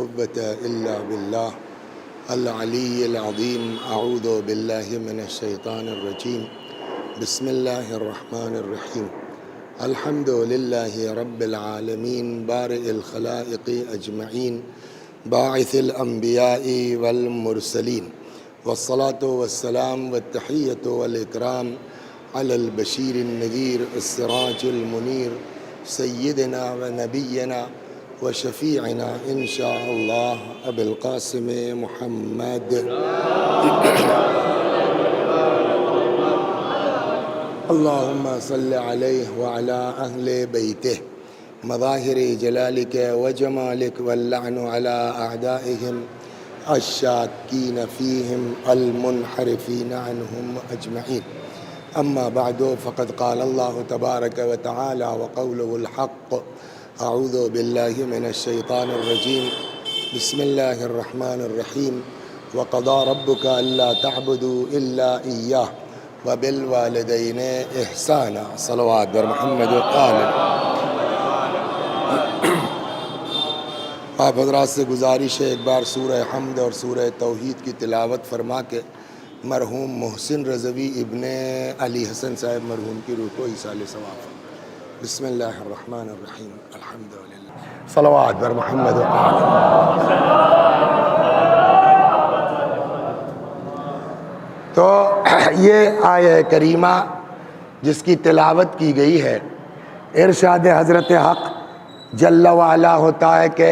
قوة إلا بالله العلي العظيم. أعوذ بالله من الشيطان الرجيم. بسم الله الرحمن الرحيم. الحمد لله رب العالمين بارئ الخلائق أجمعين باعث الأنبياء والمرسلين، والصلاة والسلام والتحية والإكرام على البشير النذير السراج المنير سيدنا ونبينا وشفيعنا إن شاء الله أبي القاسم محمد. اللهم صل عليه وعلى أهل بيته مظاهر جلالك وجمالك، واللعن على أعدائهم الشاكين فيهم المنحرفين عنهم أجمعين. أما بعد، فقد قال الله تبارك وتعالى وقوله الحق: أعوذ بالله من الشيطان الرجيم. بسم الله الرحمن الرحيم. وقضى ربك ألا تعبدوا إلا إياه وبالوالدين إحسانا. صلوات بر محمد وآله. آپ حضرات سے گزارش ہے ایک بار سورہ حمد اور سورہ توحید کی تلاوت فرما کے مرحوم محسن رضوی ابن علی حسن صاحب مرحوم کی روح کو ایصال ثواب. بسم اللہ الرحمن الرحیم. الحمدللہ. صلوات بر محمد و آل. تو یہ آیہ کریمہ جس کی تلاوت کی گئی ہے، ارشاد حضرت حق جل وعلا ہوتا ہے کہ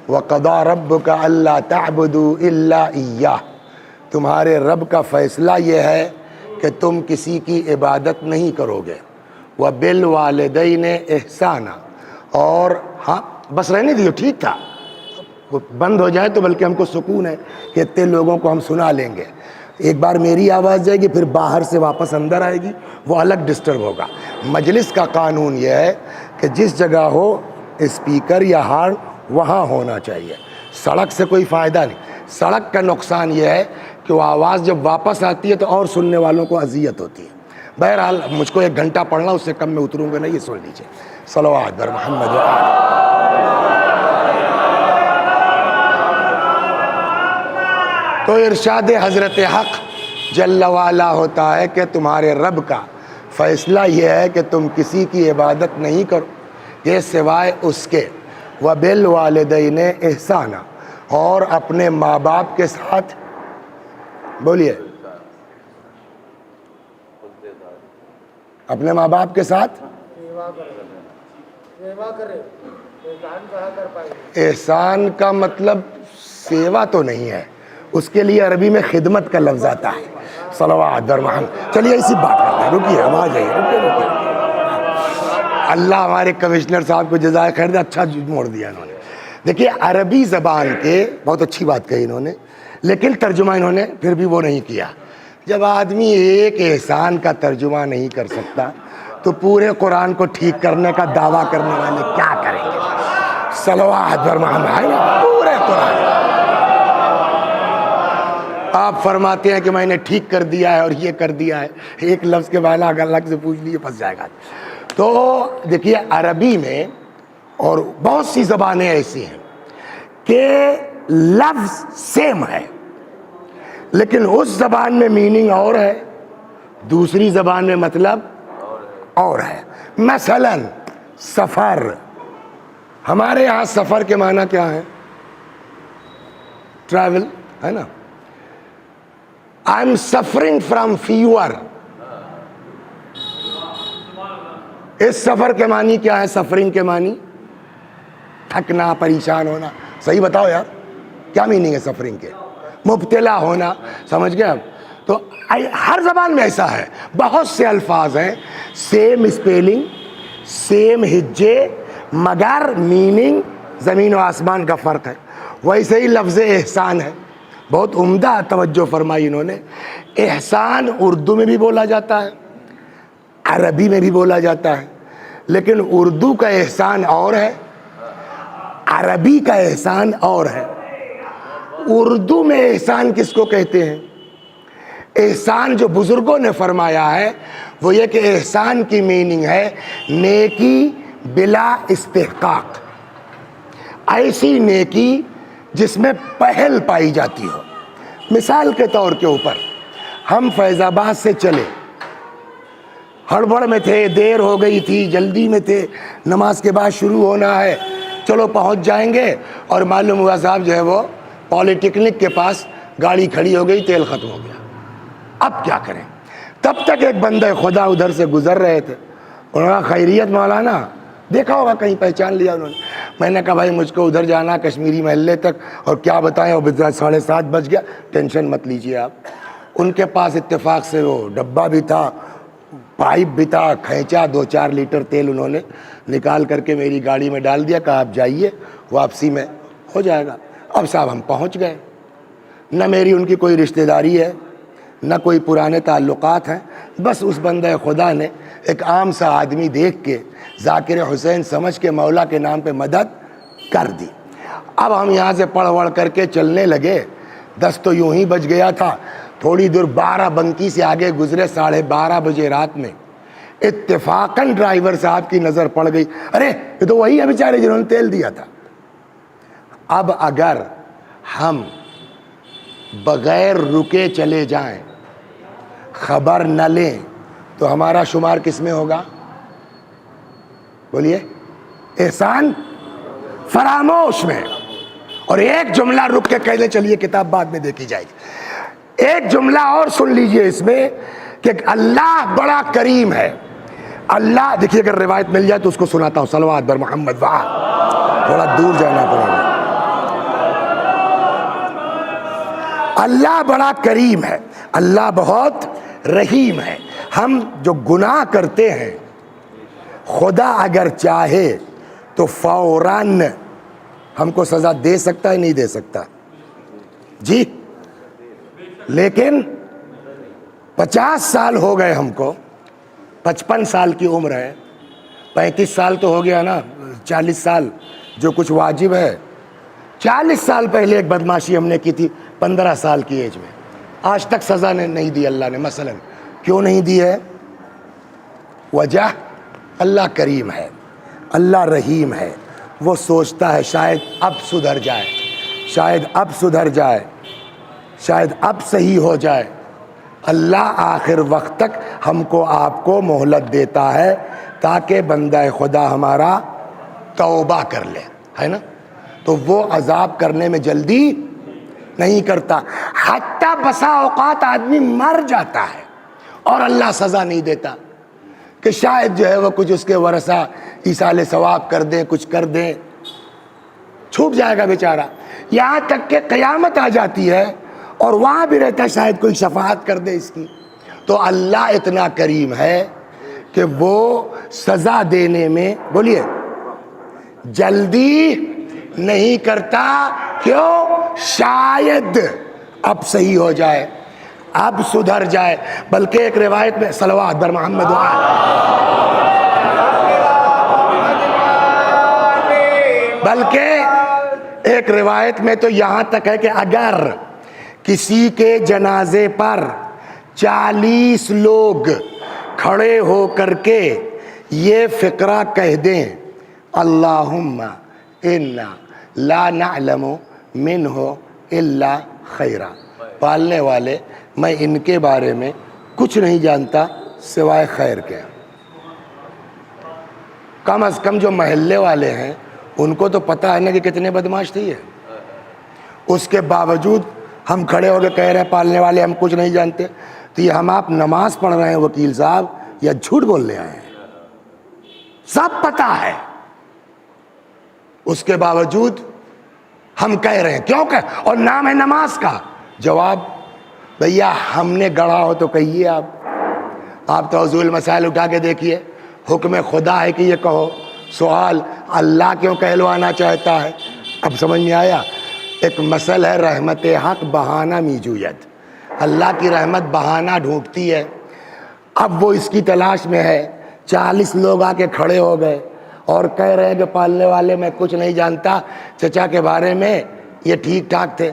وَقَضَى رَبُّكَ أَلَّا تَعْبُدُوا إِلَّا إِيَّاهُ، تمہارے رب کا فیصلہ یہ ہے کہ تم کسی کی عبادت نہیں کرو گے. وَبِالْوَالِدَيْنِ إِحْسَانًا، اور ہاں بس رہنے دیو، ٹھیک تھا، وہ بند ہو جائے تو بلکہ ہم کو سکون ہے کہ اتنے لوگوں کو ہم سنا لیں گے. ایک بار میری آواز جائے گی، پھر باہر سے واپس اندر آئے گی، وہ الگ ڈسٹرب ہوگا. مجلس کا قانون یہ ہے کہ جس جگہ ہو اسپیکر یا ہارن وہاں ہونا چاہیے. سڑک سے کوئی فائدہ نہیں. سڑک کا نقصان یہ ہے کہ وہ آواز جب واپس آتی ہے تو اور سننے والوں کو اذیت ہوتی ہے. بہرحال مجھ کو 1 گھنٹہ پڑھنا، اس سے کم میں اتروں گا نہیں، یہ سن لیجیے. صلوات بر محمد و آل. تو ارشاد حضرت حق جل وعلا ہوتا ہے کہ تمہارے رب کا فیصلہ یہ ہے کہ تم کسی کی عبادت نہیں کرو یہ سوائے اس کے. وَبِالْوَالِدَيْنِ إِحْسَانًا، اور اپنے ماں باپ کے ساتھ، بولیے، اپنے ماں باپ کے ساتھ احسان کا مطلب سیوا تو نہیں ہے، اس کے لیے عربی میں خدمت کا لفظ آتا ہے. صلوات بر محمد. چلیے اسی بات کرتے ہیں، رکیے، ہم آ جائیے، رکیے. اللہ ہمارے کمشنر صاحب کو جزائے خیر دے، اچھا موڑ دیا انہوں نے. دیکھیے عربی زبان کے بہت اچھی بات کہی انہوں نے، لیکن ترجمہ انہوں نے پھر بھی وہ نہیں کیا. جب آدمی ایک احسان کا ترجمہ نہیں کر سکتا تو پورے قرآن کو ٹھیک کرنے کا دعویٰ کرنے والے کیا کریں گے؟ صلوات بر محمد. پورے قرآن آپ فرماتے ہیں کہ میں نے ٹھیک کر دیا ہے اور یہ کر دیا ہے، ایک لفظ کے بالا اگر الگ سے پوچھ لیے پھنس جائے گا. تو دیکھیے عربی میں اور بہت سی زبانیں ایسی ہیں کہ لفظ سیم ہے لیکن اس زبان میں میننگ اور ہے، دوسری زبان میں مطلب اور ہے. مثلا سفر، ہمارے یہاں سفر کے معنی کیا ہے؟ ٹریول ہے نا. I am suffering from fever. اس سفر کے معنی کیا ہے؟ سفرنگ کے معنی تھکنا، پریشان ہونا. صحیح بتاؤ یار، کیا میننگ ہے سفرنگ کے؟ مبتلا ہونا. سمجھ گئے آپ؟ تو ہر زبان میں ایسا ہے. بہت سے الفاظ ہیں سیم اسپیلنگ، سیم ہجے، مگر میننگ زمین و آسمان کا فرق ہے. ویسے ہی لفظ احسان ہے، بہت عمدہ توجہ فرمائی انہوں نے. احسان اردو میں بھی بولا جاتا ہے، عربی میں بھی بولا جاتا ہے، لیکن اردو کا احسان اور ہے، عربی کا احسان اور ہے. اردو میں احسان کس کو کہتے ہیں؟ احسان جو بزرگوں نے فرمایا ہے وہ یہ کہ احسان کی میننگ ہے نیکی بلا استحقاق. ایسی نیکی جس میں پہل پائی جاتی ہو. مثال کے طور کے اوپر ہم فیض آباد سے چلے، ہڑبڑ میں تھے، دیر ہو گئی تھی، جلدی میں تھے، نماز کے بعد شروع ہونا ہے، چلو پہنچ جائیں گے، اور معلوم ہوا صاحب جو ہے وہ پالی ٹیکنک کے پاس گاڑی کھڑی ہو گئی، تیل ختم ہو گیا. اب کیا کریں؟ تب تک ایک بندہ خدا ادھر سے گزر رہے تھے، انہوں نے کہا خیریت مولانا، دیکھا ہوگا کہیں پہچان لیا انہوں نے. میں نے کہا بھائی مجھ کو ادھر جانا کشمیری محلے تک، اور کیا بتائیں، 7:30 بج گیا. ٹینشن مت لیجیے آپ. ان کے پاس اتفاق سے وہ ڈبہ بھی تھا، پائپ بھی تھا، کھینچا 2-4 لیٹر تیل انہوں نے نکال کر کے میری گاڑی میں ڈال دیا، کہا آپ جائیے، واپسی میں ہو جائے گا. اب صاحب ہم پہنچ گئے. نہ میری ان کی کوئی رشتہ داری ہے، نہ کوئی پرانے تعلقات ہیں، بس اس بندہ خدا نے ایک عام سا آدمی دیکھ کے ذاکر حسین سمجھ کے مولا کے نام پہ مدد کر دی. اب ہم یہاں سے پڑھ وڑھ کر کے چلنے لگے. 10 تو یوں ہی بج گیا تھا. تھوڑی دور 12 بنکی سے آگے گزرے، 12:30 بجے رات میں اتفاقاً ڈرائیور صاحب کی نظر پڑ گئی. ارے یہ تو وہی ہے بیچارے جنہوں نے تیل دیا تھا. اب اگر ہم بغیر رکے چلے جائیں، خبر نہ لیں، تو ہمارا شمار کس میں ہوگا؟ بولیے. احسان فراموش میں. اور ایک جملہ رک کے کہہ لیں، چلیے کتاب بعد میں دیکھی جائے گی. ایک جملہ اور سن لیجئے اس میں کہ اللہ بڑا کریم ہے. اللہ دیکھیے، اگر روایت مل جائے تو اس کو سناتا ہوں. صلوات بر محمد. واہ، تھوڑا دور جانا پڑے گا. اللہ بڑا کریم ہے، اللہ بہت رحیم ہے. ہم جو گناہ کرتے ہیں، خدا اگر چاہے تو فوراً ہم کو سزا دے سکتا ہے، نہیں دے سکتا؟ جی. لیکن 50 سال ہو گئے ہم کو، 55 سال کی عمر ہے، 35 سال تو ہو گیا نا، 40 سال جو کچھ واجب ہے. 40 سال پہلے ایک بدماشی ہم نے کی تھی 15 سال کی ایج میں، آج تک سزا نہیں دی اللہ نے. مثلا کیوں نہیں دی ہے؟ وجہ اللہ کریم ہے، اللہ رحیم ہے. وہ سوچتا ہے شاید اب سدھر جائے، شاید اب سدھر جائے، شاید اب صحیح ہو جائے. اللہ آخر وقت تک ہم کو آپ کو مہلت دیتا ہے تاکہ بندہ خدا ہمارا توبہ کر لے، ہے نا. تو وہ عذاب کرنے میں جلدی نہیں کرتا. حتیٰ بسا اوقات آدمی مر جاتا ہے اور اللہ سزا نہیں دیتا کہ شاید جو ہے وہ کچھ اس کے ورثہ ایصال ثواب کر دیں، کچھ کر دیں، چھوٹ جائے گا بیچارہ. یہاں تک کہ قیامت آ جاتی ہے اور وہاں بھی رہتا ہے شاید کوئی شفاعت کر دے اس کی. تو اللہ اتنا کریم ہے کہ وہ سزا دینے میں، بولیے، جلدی نہیں کرتا. کیوں؟ شاید اب صحیح ہو جائے، اب سدھر جائے. بلکہ ایک روایت میں صلوات بر محمد بلکہ ایک روایت میں تو یہاں تک ہے کہ اگر کسی کے جنازے پر 40 لوگ کھڑے ہو کر کے یہ فقرہ کہہ دیں، اللہم انا لا نعلم منہ الا خیرا، پالنے والے میں ان کے بارے میں کچھ نہیں جانتا سوائے خیر کے. کم از کم جو محلے والے ہیں ان کو تو پتہ ہے نا کہ کتنے بدماش تھے یہ. اس کے باوجود ہم کھڑے ہو کے کہہ رہے ہیں پالنے والے ہم کچھ نہیں جانتے. تو یہ ہم آپ نماز پڑھ رہے ہیں وکیل صاحب یا جھوٹ بولنے آئے ہیں؟ سب پتہ ہے، اس کے باوجود ہم کہہ رہے ہیں. کیوں کہ اور نام ہے نماز کا. جواب، بھیا ہم نے گڑھا ہو تو کہیے. آپ توضیح المسائل اٹھا کے دیکھیے. حکم خدا ہے کہ یہ کہو. سوال، اللہ کیوں کہلوانا چاہتا ہے؟ اب سمجھ میں آیا. ایک مثل ہے، رحمت حق بہانہ می جوید. اللہ کی رحمت بہانہ ڈھونڈتی ہے. اب وہ اس کی تلاش میں ہے. 40 لوگ آ کے کھڑے ہو گئے اور کہہ رہے ہیں کہ پالنے والے میں کچھ نہیں جانتا، چچا کے بارے میں یہ ٹھیک ٹھاک تھے.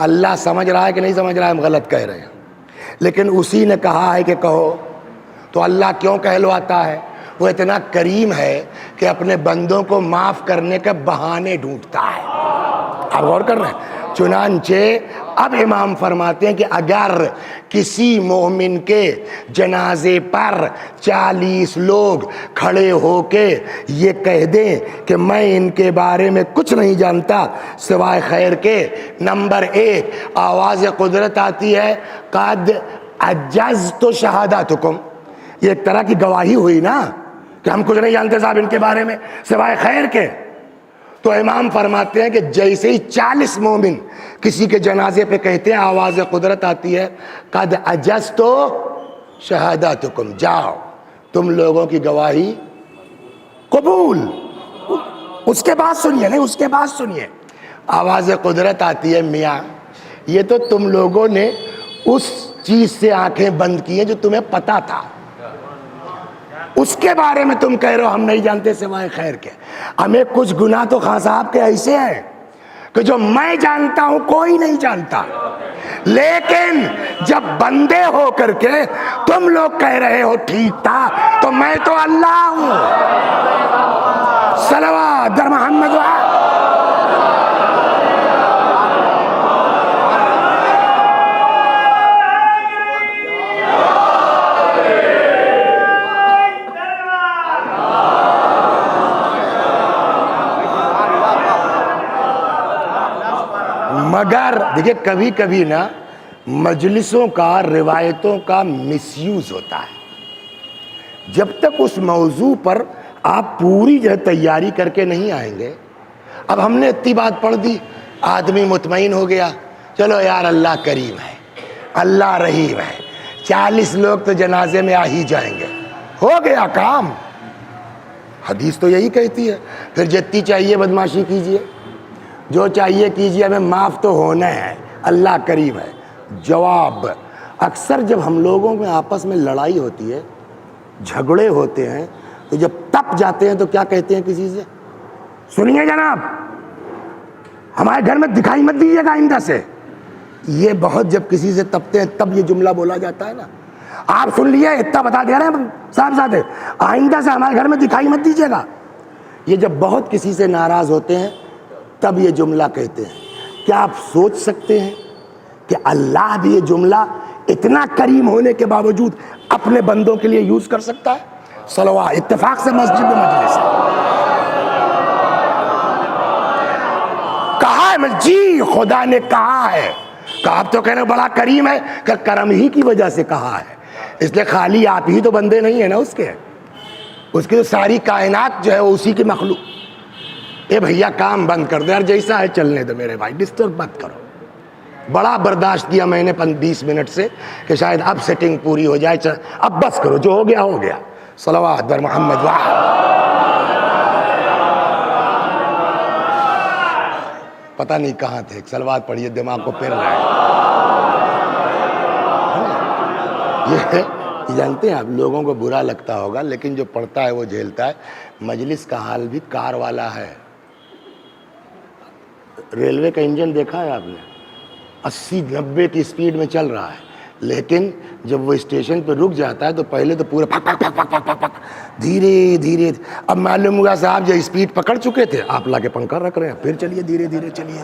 اللہ سمجھ رہا ہے کہ نہیں سمجھ رہا ہے ہم غلط کہہ رہے ہیں؟ لیکن اسی نے کہا ہے کہ کہو. تو اللہ کیوں کہلواتا ہے؟ وہ اتنا کریم ہے کہ اپنے بندوں کو معاف کرنے کے بہانے ڈھونڈتا ہے. آپ غور کر رہے ہیں؟ چنانچہ اب امام فرماتے ہیں کہ اگر کسی مومن کے جنازے پر 40 لوگ کھڑے ہو کے یہ کہہ دیں کہ میں ان کے بارے میں کچھ نہیں جانتا سوائے خیر کے، نمبر 1 آواز قدرت آتی ہے قد عجزت شہادتکم، یہ ایک طرح کی گواہی ہوئی نا کہ ہم کچھ نہیں جانتے صاحب ان کے بارے میں سوائے خیر کے۔ تو امام فرماتے ہیں کہ جیسے ہی 40 مومن کسی کے جنازے پہ کہتے ہیں آواز قدرت آتی ہے قد عجزت شہادتکم، جاؤ تم لوگوں کی گواہی قبول۔ اس کے بعد سنیے، نہیں اس کے بعد سنیے، آواز قدرت آتی ہے میاں یہ تو تم لوگوں نے اس چیز سے آنکھیں بند کی ہیں جو تمہیں پتا تھا، اس کے بارے میں تم کہہ رہے ہو ہم نہیں جانتے سوائے خیر کے۔ ہمیں کچھ گناہ تو خان صاحب کے ایسے ہیں کہ جو میں جانتا ہوں کوئی نہیں جانتا، لیکن جب بندے ہو کر کے تم لوگ کہہ رہے ہو ٹھیک تھا تو میں تو اللہ ہوں۔ صلوات در محمد مگر دیکھیں کبھی کبھی نا مجلسوں کا روایتوں کا مس یوز ہوتا ہے۔ جب تک اس موضوع پر آپ پوری جو تیاری کر کے نہیں آئیں گے، اب ہم نے اتنی بات پڑھ دی آدمی مطمئن ہو گیا چلو یار اللہ کریم ہے اللہ رحیم ہے، 40 لوگ تو جنازے میں آ ہی جائیں گے، ہو گیا کام۔ حدیث تو یہی کہتی ہے پھر جتنی چاہیے بدماشی کیجئے، جو چاہیے کیجئے، ہمیں معاف تو ہونا ہے، اللہ کریم ہے۔ جواب اکثر جب ہم لوگوں میں آپس میں لڑائی ہوتی ہے، جھگڑے ہوتے ہیں، تو جب تپ جاتے ہیں تو کیا کہتے ہیں کسی سے؟ سنیے جناب ہمارے گھر میں دکھائی مت دیجیے گا آئندہ سے۔ یہ بہت جب کسی سے تپتے ہیں تب یہ جملہ بولا جاتا ہے نا، آپ سن لیے اتنا بتا دے رہے ہیں صاحب زادے، آئندہ سے ہمارے گھر میں دکھائی مت دیجیے گا۔ یہ جب بہت کسی سے ناراض ہوتے ہیں تب یہ جملہ کہتے ہیں۔ کیا آپ سوچ سکتے ہیں کہ اللہ بھی یہ جملہ اتنا کریم ہونے کے باوجود اپنے بندوں کے لیے یوز کر سکتا ہے؟ صلوات اتفاق سے مسجد میں مجلس ہے، کہا ہے جی خدا نے کہا ہے، کہ آپ تو کہنے بڑا کریم ہے، کہ کرم ہی کی وجہ سے کہا ہے، اس لیے خالی آپ ہی تو بندے نہیں ہیں نا اس کی تو ساری کائنات جو ہے وہ اسی کی مخلوق۔ اے بھیا کام بند کر دو یار، جیسا ہے چلنے دو میرے بھائی، ڈسٹرب مت کرو۔ بڑا برداشت کیا میں نے 20 منٹ سے کہ شاید اب سیٹنگ پوری ہو جائے، اب بس کرو، جو ہو گیا ہو گیا۔ صلوات بر محمد پتہ نہیں کہاں تھے، صلوات پڑھیے دماغ کو پھر رہا ہے۔ یہ جانتے ہیں آپ لوگوں کو برا لگتا ہوگا لیکن جو پڑھتا ہے وہ جھیلتا ہے۔ مجلس کا حال بھی کار والا ہے۔ ریلوے کا انجن دیکھا ہے آپ نے، 80-90 کی سپیڈ میں چل رہا ہے، لیکن جب وہ اسٹیشن پہ رک جاتا ہے تو پہلے تو پورا پک پک پک پک پک پک دھیرے دھیرے، اب معلوم ہوا صاحب جو اسپیڈ پکڑ چکے تھے آپ لا کے پنکھا رکھ رہے ہیں، پھر چلیے دھیرے دھیرے چلیے،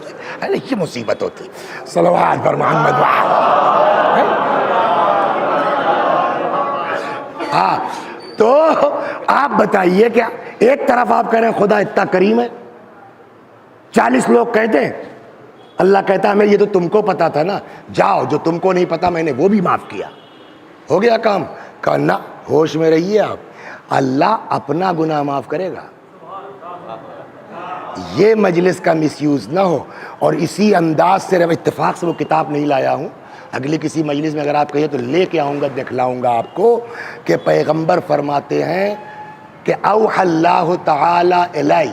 یہ مصیبت ہوتی۔ صلوات پر محمد۔ ہاں تو آپ بتائیے کیا ایک طرف آپ کہہ رہے ہیں خدا اتنا کریم ہے، 40 لوگ کہتے ہیں، اللہ کہتا ہے میں یہ تو تم کو پتا تھا نا، جاؤ جو تم کو نہیں پتا میں نے وہ بھی معاف کیا، ہو گیا کام۔ کہا نہ، ہوش میں رہیے آپ، اللہ اپنا گناہ معاف کرے گا، یہ مجلس کا مس یوز نہ ہو۔ اور اسی انداز سے اتفاق سے وہ کتاب نہیں لایا ہوں، اگلی کسی مجلس میں اگر آپ کہیے تو لے کے آؤں گا، دکھلاؤں گا آپ کو کہ پیغمبر فرماتے ہیں کہ اوحى اللہ تعالی الی،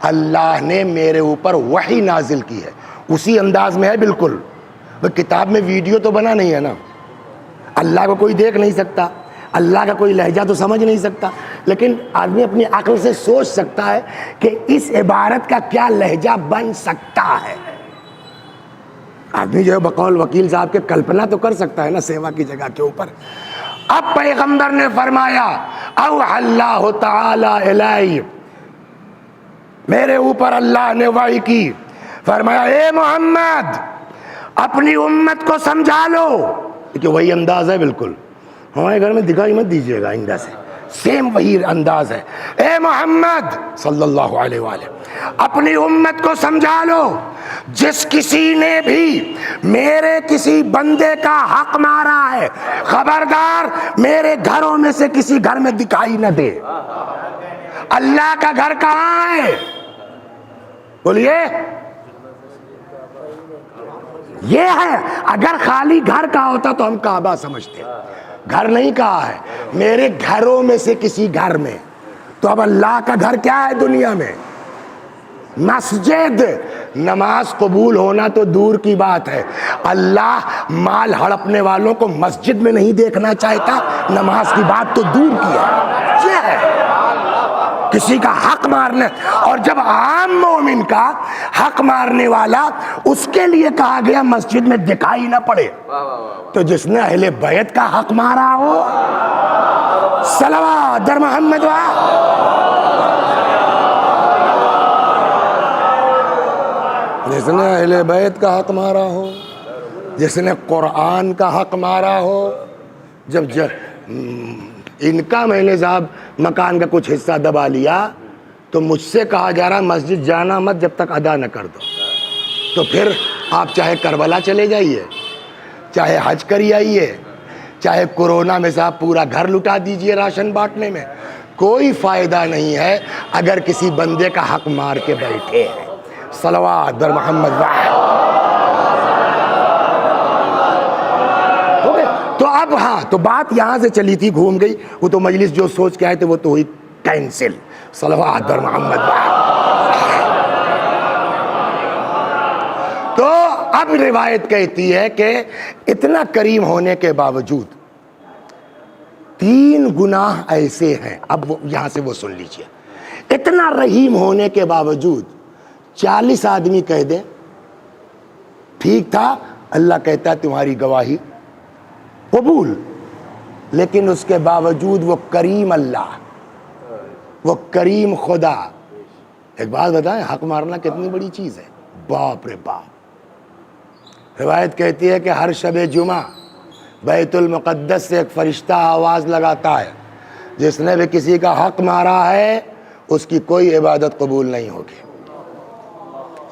اللہ نے میرے اوپر وحی نازل کی ہے، اسی انداز میں ہے بالکل۔ وہ کتاب میں ویڈیو تو بنا نہیں ہے نا، اللہ کو کوئی دیکھ نہیں سکتا، اللہ کا کوئی لہجہ تو سمجھ نہیں سکتا، لیکن آدمی اپنی عقل سے سوچ سکتا ہے کہ اس عبارت کا کیا لہجہ بن سکتا ہے۔ آدمی جو ہے بقول وکیل صاحب کے کلپنا تو کر سکتا ہے نا سیوا کی جگہ کے اوپر۔ اب پیغمبر نے فرمایا اوحى اللہ تعالی الی، میرے اوپر اللہ نے وحی کی، فرمایا اے محمد اپنی امت کو سمجھا لو، کہ وہی انداز ہے بالکل، ہمارے گھر میں دکھائی مت دیجیے گا آئندہ سے، سیم وہی انداز ہے۔ اے محمد صلی اللہ علیہ وآلہ اپنی امت کو سمجھا لو، جس کسی نے بھی میرے کسی بندے کا حق مارا ہے خبردار میرے گھروں میں سے کسی گھر میں دکھائی نہ دے۔ اللہ کا گھر کہاں ہے؟ بولیے، یہ ہے۔ اگر خالی گھر کا ہوتا تو ہم کعبہ سمجھتے، گھر نہیں کہا ہے، میرے گھروں میں سے کسی گھر میں۔ تو اب اللہ کا گھر کیا ہے دنیا میں؟ مسجد۔ نماز قبول ہونا تو دور کی بات ہے، اللہ مال ہڑپنے والوں کو مسجد میں نہیں دیکھنا چاہتا، نماز کی بات تو دور کی ہے۔ یہ ہے کسی کا حق مارنا، اور جب عام مومن کا حق مارنے والا اس کے لیے کہا گیا مسجد میں دکھائی نہ پڑے، تو جس نے اہل بیت کا حق مارا ہو، صلوات در محمد جس نے اہل بیت کا حق مارا ہو، جس نے قرآن کا حق مارا ہو۔ جب ان کا میں نے صاحب مکان کا کچھ حصہ دبا لیا تو مجھ سے کہا جا رہا مسجد جانا مت جب تک ادا نہ کر دو۔ تو پھر آپ چاہے کربلا چلے جائیے، چاہے حج کری آئیے، چاہے کورونا میں صاحب پورا گھر لٹا دیجئے راشن بانٹنے میں، کوئی فائدہ نہیں ہے اگر کسی بندے کا حق مار کے بیٹھے ہیں۔ صلوات در محمد ہو گئے۔ تو اب ہاں، تو بات یہاں سے چلی تھی، گھوم گئی، وہ تو مجلس جو سوچ کے آئے تھے وہ تو ہوئی کینسل۔ صلوات در محمد۔ تو اب روایت کہتی ہے کہ اتنا کریم ہونے کے باوجود 3 گناہ ایسے ہیں، اب یہاں سے وہ سن لیجئے، اتنا رحیم ہونے کے باوجود 40 آدمی کہہ دیں ٹھیک تھا، اللہ کہتا ہے تمہاری گواہی قبول، لیکن اس کے باوجود وہ کریم اللہ، وہ کریم خدا۔ ایک بات بتائیں، حق مارنا کتنی بڑی چیز ہے، باپ رے باپ۔ روایت کہتی ہے کہ ہر شب جمعہ بیت المقدس سے ایک فرشتہ آواز لگاتا ہے، جس نے بھی کسی کا حق مارا ہے اس کی کوئی عبادت قبول نہیں ہوگی۔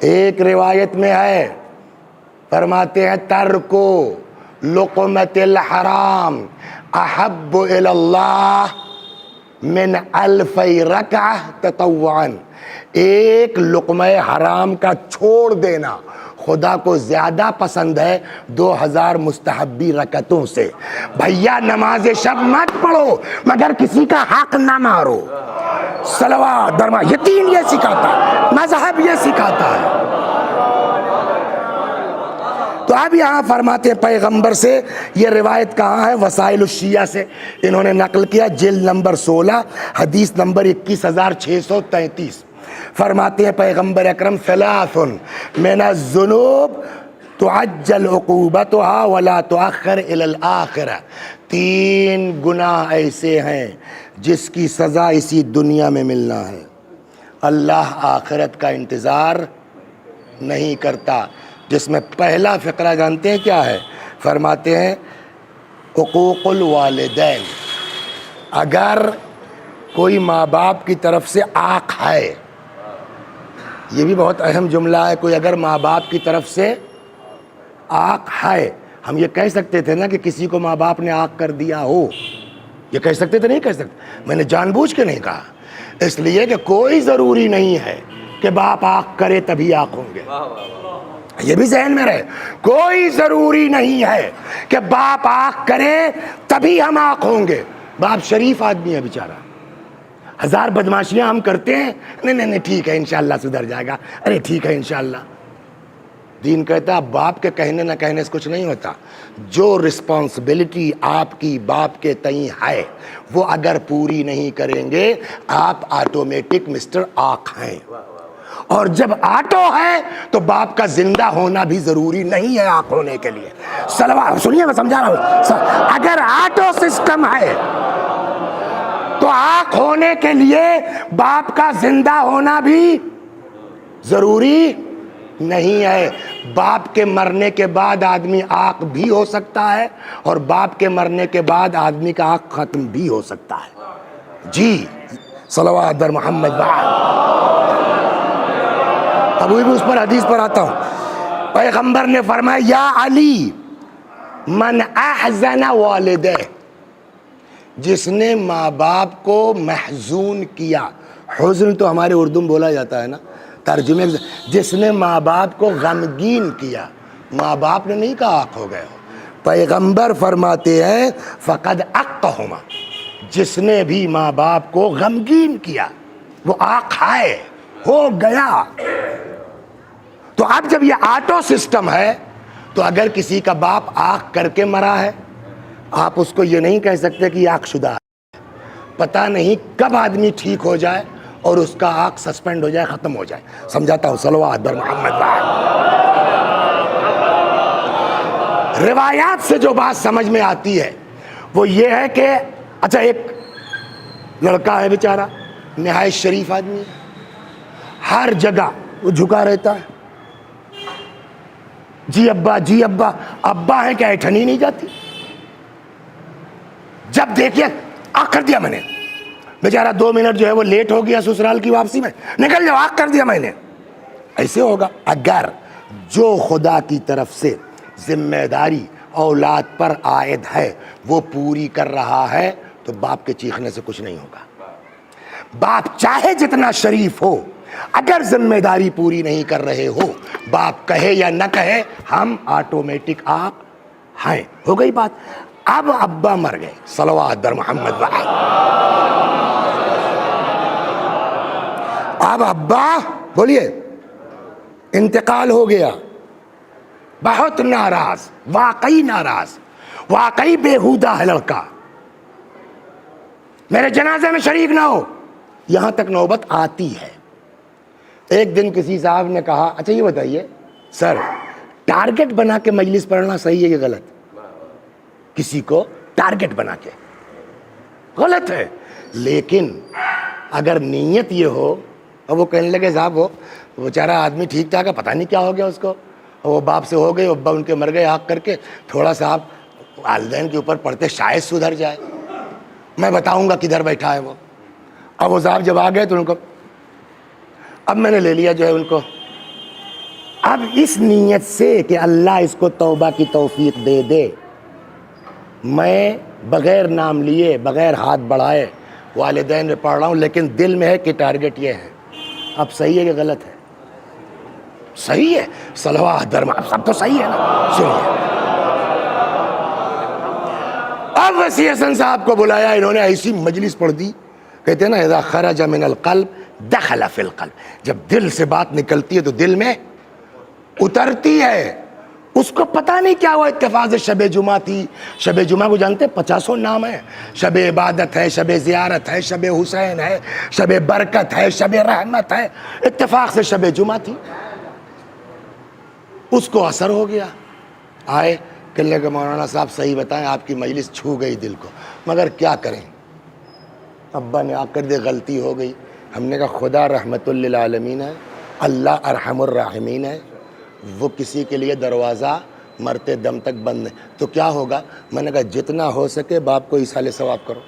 ایک روایت میں ہے، فرماتے ہیں ترکو لقمۃ الحرام احب الی اللہ من 1000 رکعہ تطوعا، ایک لقمہ حرام کا چھوڑ دینا خدا کو زیادہ پسند ہے 2000 مستحبی رکعتوں سے۔ بھیا نماز شب مت پڑھو مگر کسی کا حق نہ مارو۔ صلوات درما، یہ دین یہ سکھاتا ہے، مذہب یہ سکھاتا ہے۔ تو اب یہاں فرماتے ہیں پیغمبر سے، یہ روایت کہاں ہے؟ وسائل الشیعہ سے انہوں نے نقل کیا، جلد نمبر 16 حدیث نمبر 21633۔ فرماتے ہیں پیغمبر اکرم ثلاث من الذنوب تعجل عقوبتها ولا تؤخر الى الآخرہ، 3 گناہ ایسے ہیں جس کی سزا اسی دنیا میں ملنا ہے، اللہ آخرت کا انتظار نہیں کرتا۔ جس میں پہلا فقرہ جانتے ہیں کیا ہے؟ فرماتے ہیں حقوق الوالدین، اگر کوئی ماں باپ کی طرف سے آنکھ ہے، یہ بھی بہت اہم جملہ ہے، کوئی اگر ماں باپ کی طرف سے آنکھ ہے، ہم یہ کہہ سکتے تھے نا کہ کسی کو ماں باپ نے آنکھ کر دیا ہو، یہ کہہ سکتے تھے؟ نہیں کہہ سکتے، میں نے جان بوجھ کے نہیں کہا، اس لیے کہ کوئی ضروری نہیں ہے کہ باپ آنکھ کرے تبھی آنکھ ہوں گے، یہ بھی ذہن میں رہے، کوئی ضروری نہیں ہے کہ باپ آنکھ کرے تبھی ہم آنکھ ہوں گے۔ باپ شریف آدمی ہے بیچارہ، 1000 بدماشیاں ہم کرتے ہیں، نہیں ٹھیک ہے انشاءاللہ سدھر جائے گا، ارے ٹھیک ہے انشاءاللہ۔ دین کہتا ہے باپ کے کہنے نہ کہنے سے کچھ نہیں ہوتا، جو رسپانسبلٹی آپ کی باپ کے تئیں ہے وہ اگر پوری نہیں کریں گے آپ آٹومیٹک مسٹر آنکھ ہیں، اور جب آٹو ہے تو باپ کا زندہ ہونا بھی ضروری نہیں ہے آنکھ ہونے کے لیے۔ صلوات سنیے، میں سمجھا رہا ہوں، اگر آٹو سسٹم ہے تو آنکھ ہونے کے لیے باپ کا زندہ ہونا بھی ضروری نہیں ہے. باپ کے مرنے کے بعد آدمی عاق بھی ہو سکتا ہے اور باپ کے مرنے کے بعد آدمی کا عاق ختم بھی ہو سکتا ہے. جی صلوات بر محمد بعد. اب بھی اس پر حدیث پر آتا ہوں. پیغمبر نے فرمایا یا علی من احزن والدہ، جس نے ماں باپ کو محزون کیا. حزن تو ہمارے اردو میں بولا جاتا ہے نا، ترجمے جس نے ماں باپ کو غمگین کیا. ماں باپ نے نہیں کہا آق ہو گئے ہو. پیغمبر فرماتے ہیں فقد اقہما، جس نے بھی ماں باپ کو غمگین کیا وہ آق ہے، ہو گیا. تو اب جب یہ آٹو سسٹم ہے تو اگر کسی کا باپ آق کر کے مرا ہے آپ اس کو یہ نہیں کہہ سکتے کہ یہ آق شدہ ہے. پتہ نہیں کب آدمی ٹھیک ہو جائے اور اس کا آق سسپینڈ ہو جائے، ختم ہو جائے. سمجھاتا ہوں صلوات بر محمد. روایات سے جو بات سمجھ میں آتی ہے وہ یہ ہے کہ اچھا ایک لڑکا ہے بیچارہ، نہایت شریف آدمی ہے، ہر جگہ وہ جھکا رہتا ہے. جی ابا جی ابا، ابا ہے کہ ایٹھنی نہیں جاتی. جب دیکھیے آق کر دیا میں نے، بیچارہ 2 منٹ جو ہے وہ لیٹ ہو گیا سسرال کی واپسی میں، نکل جاؤ آق کر دیا میں نے. ایسے ہوگا. اگر جو خدا کی طرف سے ذمہ داری اولاد پر عائد ہے وہ پوری کر رہا ہے تو باپ کے چیخنے سے کچھ نہیں ہوگا. باپ چاہے جتنا شریف ہو، اگر ذمہ داری پوری نہیں کر رہے ہو، باپ کہے یا نہ کہے، ہم آٹومیٹک آق ہیں. ہو گئی بات. اب ابا مر گئے، صلوات بر محمد. اب ابا بولیے انتقال ہو گیا، بہت ناراض، واقعی ناراض، واقعی بےہودہ ہے لڑکا، میرے جنازے میں شریک نہ ہو. یہاں تک نوبت آتی ہے. ایک دن کسی صاحب نے کہا اچھا یہ بتائیے سر، ٹارگٹ بنا کے مجلس پڑھنا صحیح ہے کہ غلط؟ کسی کو ٹارگٹ بنا کے غلط ہے. لیکن اگر نیت یہ ہو اور وہ کہنے لگے صاحب وہ بیچارہ آدمی ٹھیک ٹھاک ہے، پتہ نہیں کیا ہو گیا اس کو، وہ باپ سے ہو گئے، ابا ان کے مر گئے آق کر کے، تھوڑا سا آپ والدین کے اوپر پڑھتے شاید سدھر جائے، میں بتاؤں گا کدھر بیٹھا ہے وہ. اب وہ صاحب جب آ گئے تو ان کو اب میں نے لے لیا جو ہے ان کو، اب اس نیت سے کہ اللہ اس کو توبہ کی توفیق دے دے، میں بغیر نام لیے بغیر ہاتھ بڑھائے والدین میں پڑھ رہا ہوں، لیکن دل میں ہے کہ ٹارگٹ یہ ہے. اب صحیح ہے کہ غلط ہے؟ صحیح ہے. صلوات درما سب تو صحیح ہے نا. سنیے اب وسیع حسن صاحب کو بلایا، انہوں نے ایسی مجلس پڑھ دی، کہتے ہیں نا اذا خرج من القلب دخل فی القلب، جب دل سے بات نکلتی ہے تو دل میں اترتی ہے. اس کو پتہ نہیں کیا ہوا، اتفاق سے شب جمعہ تھی. شب جمعہ کو جانتے 50 نام ہے، شب عبادت ہے، شب زیارت ہے، شب حسین ہے، شب برکت ہے، شب رحمت ہے. اتفاق سے شب جمعہ تھی. اس کو اثر ہو گیا، آئے کہ لے کہ مولانا صاحب صحیح بتائیں آپ کی مجلس چھو گئی دل کو، مگر کیا کریں. ابا نے آ کر دے غلطی ہو گئی. ہم نے کہا خدا رحمت للعالمین ہے، اللہ ارحم الراحمین ہے، وہ کسی کے لیے دروازہ مرتے دم تک بند نہیں. تو کیا ہوگا؟ میں نے کہا جتنا ہو سکے باپ کو ایصال ثواب کرو.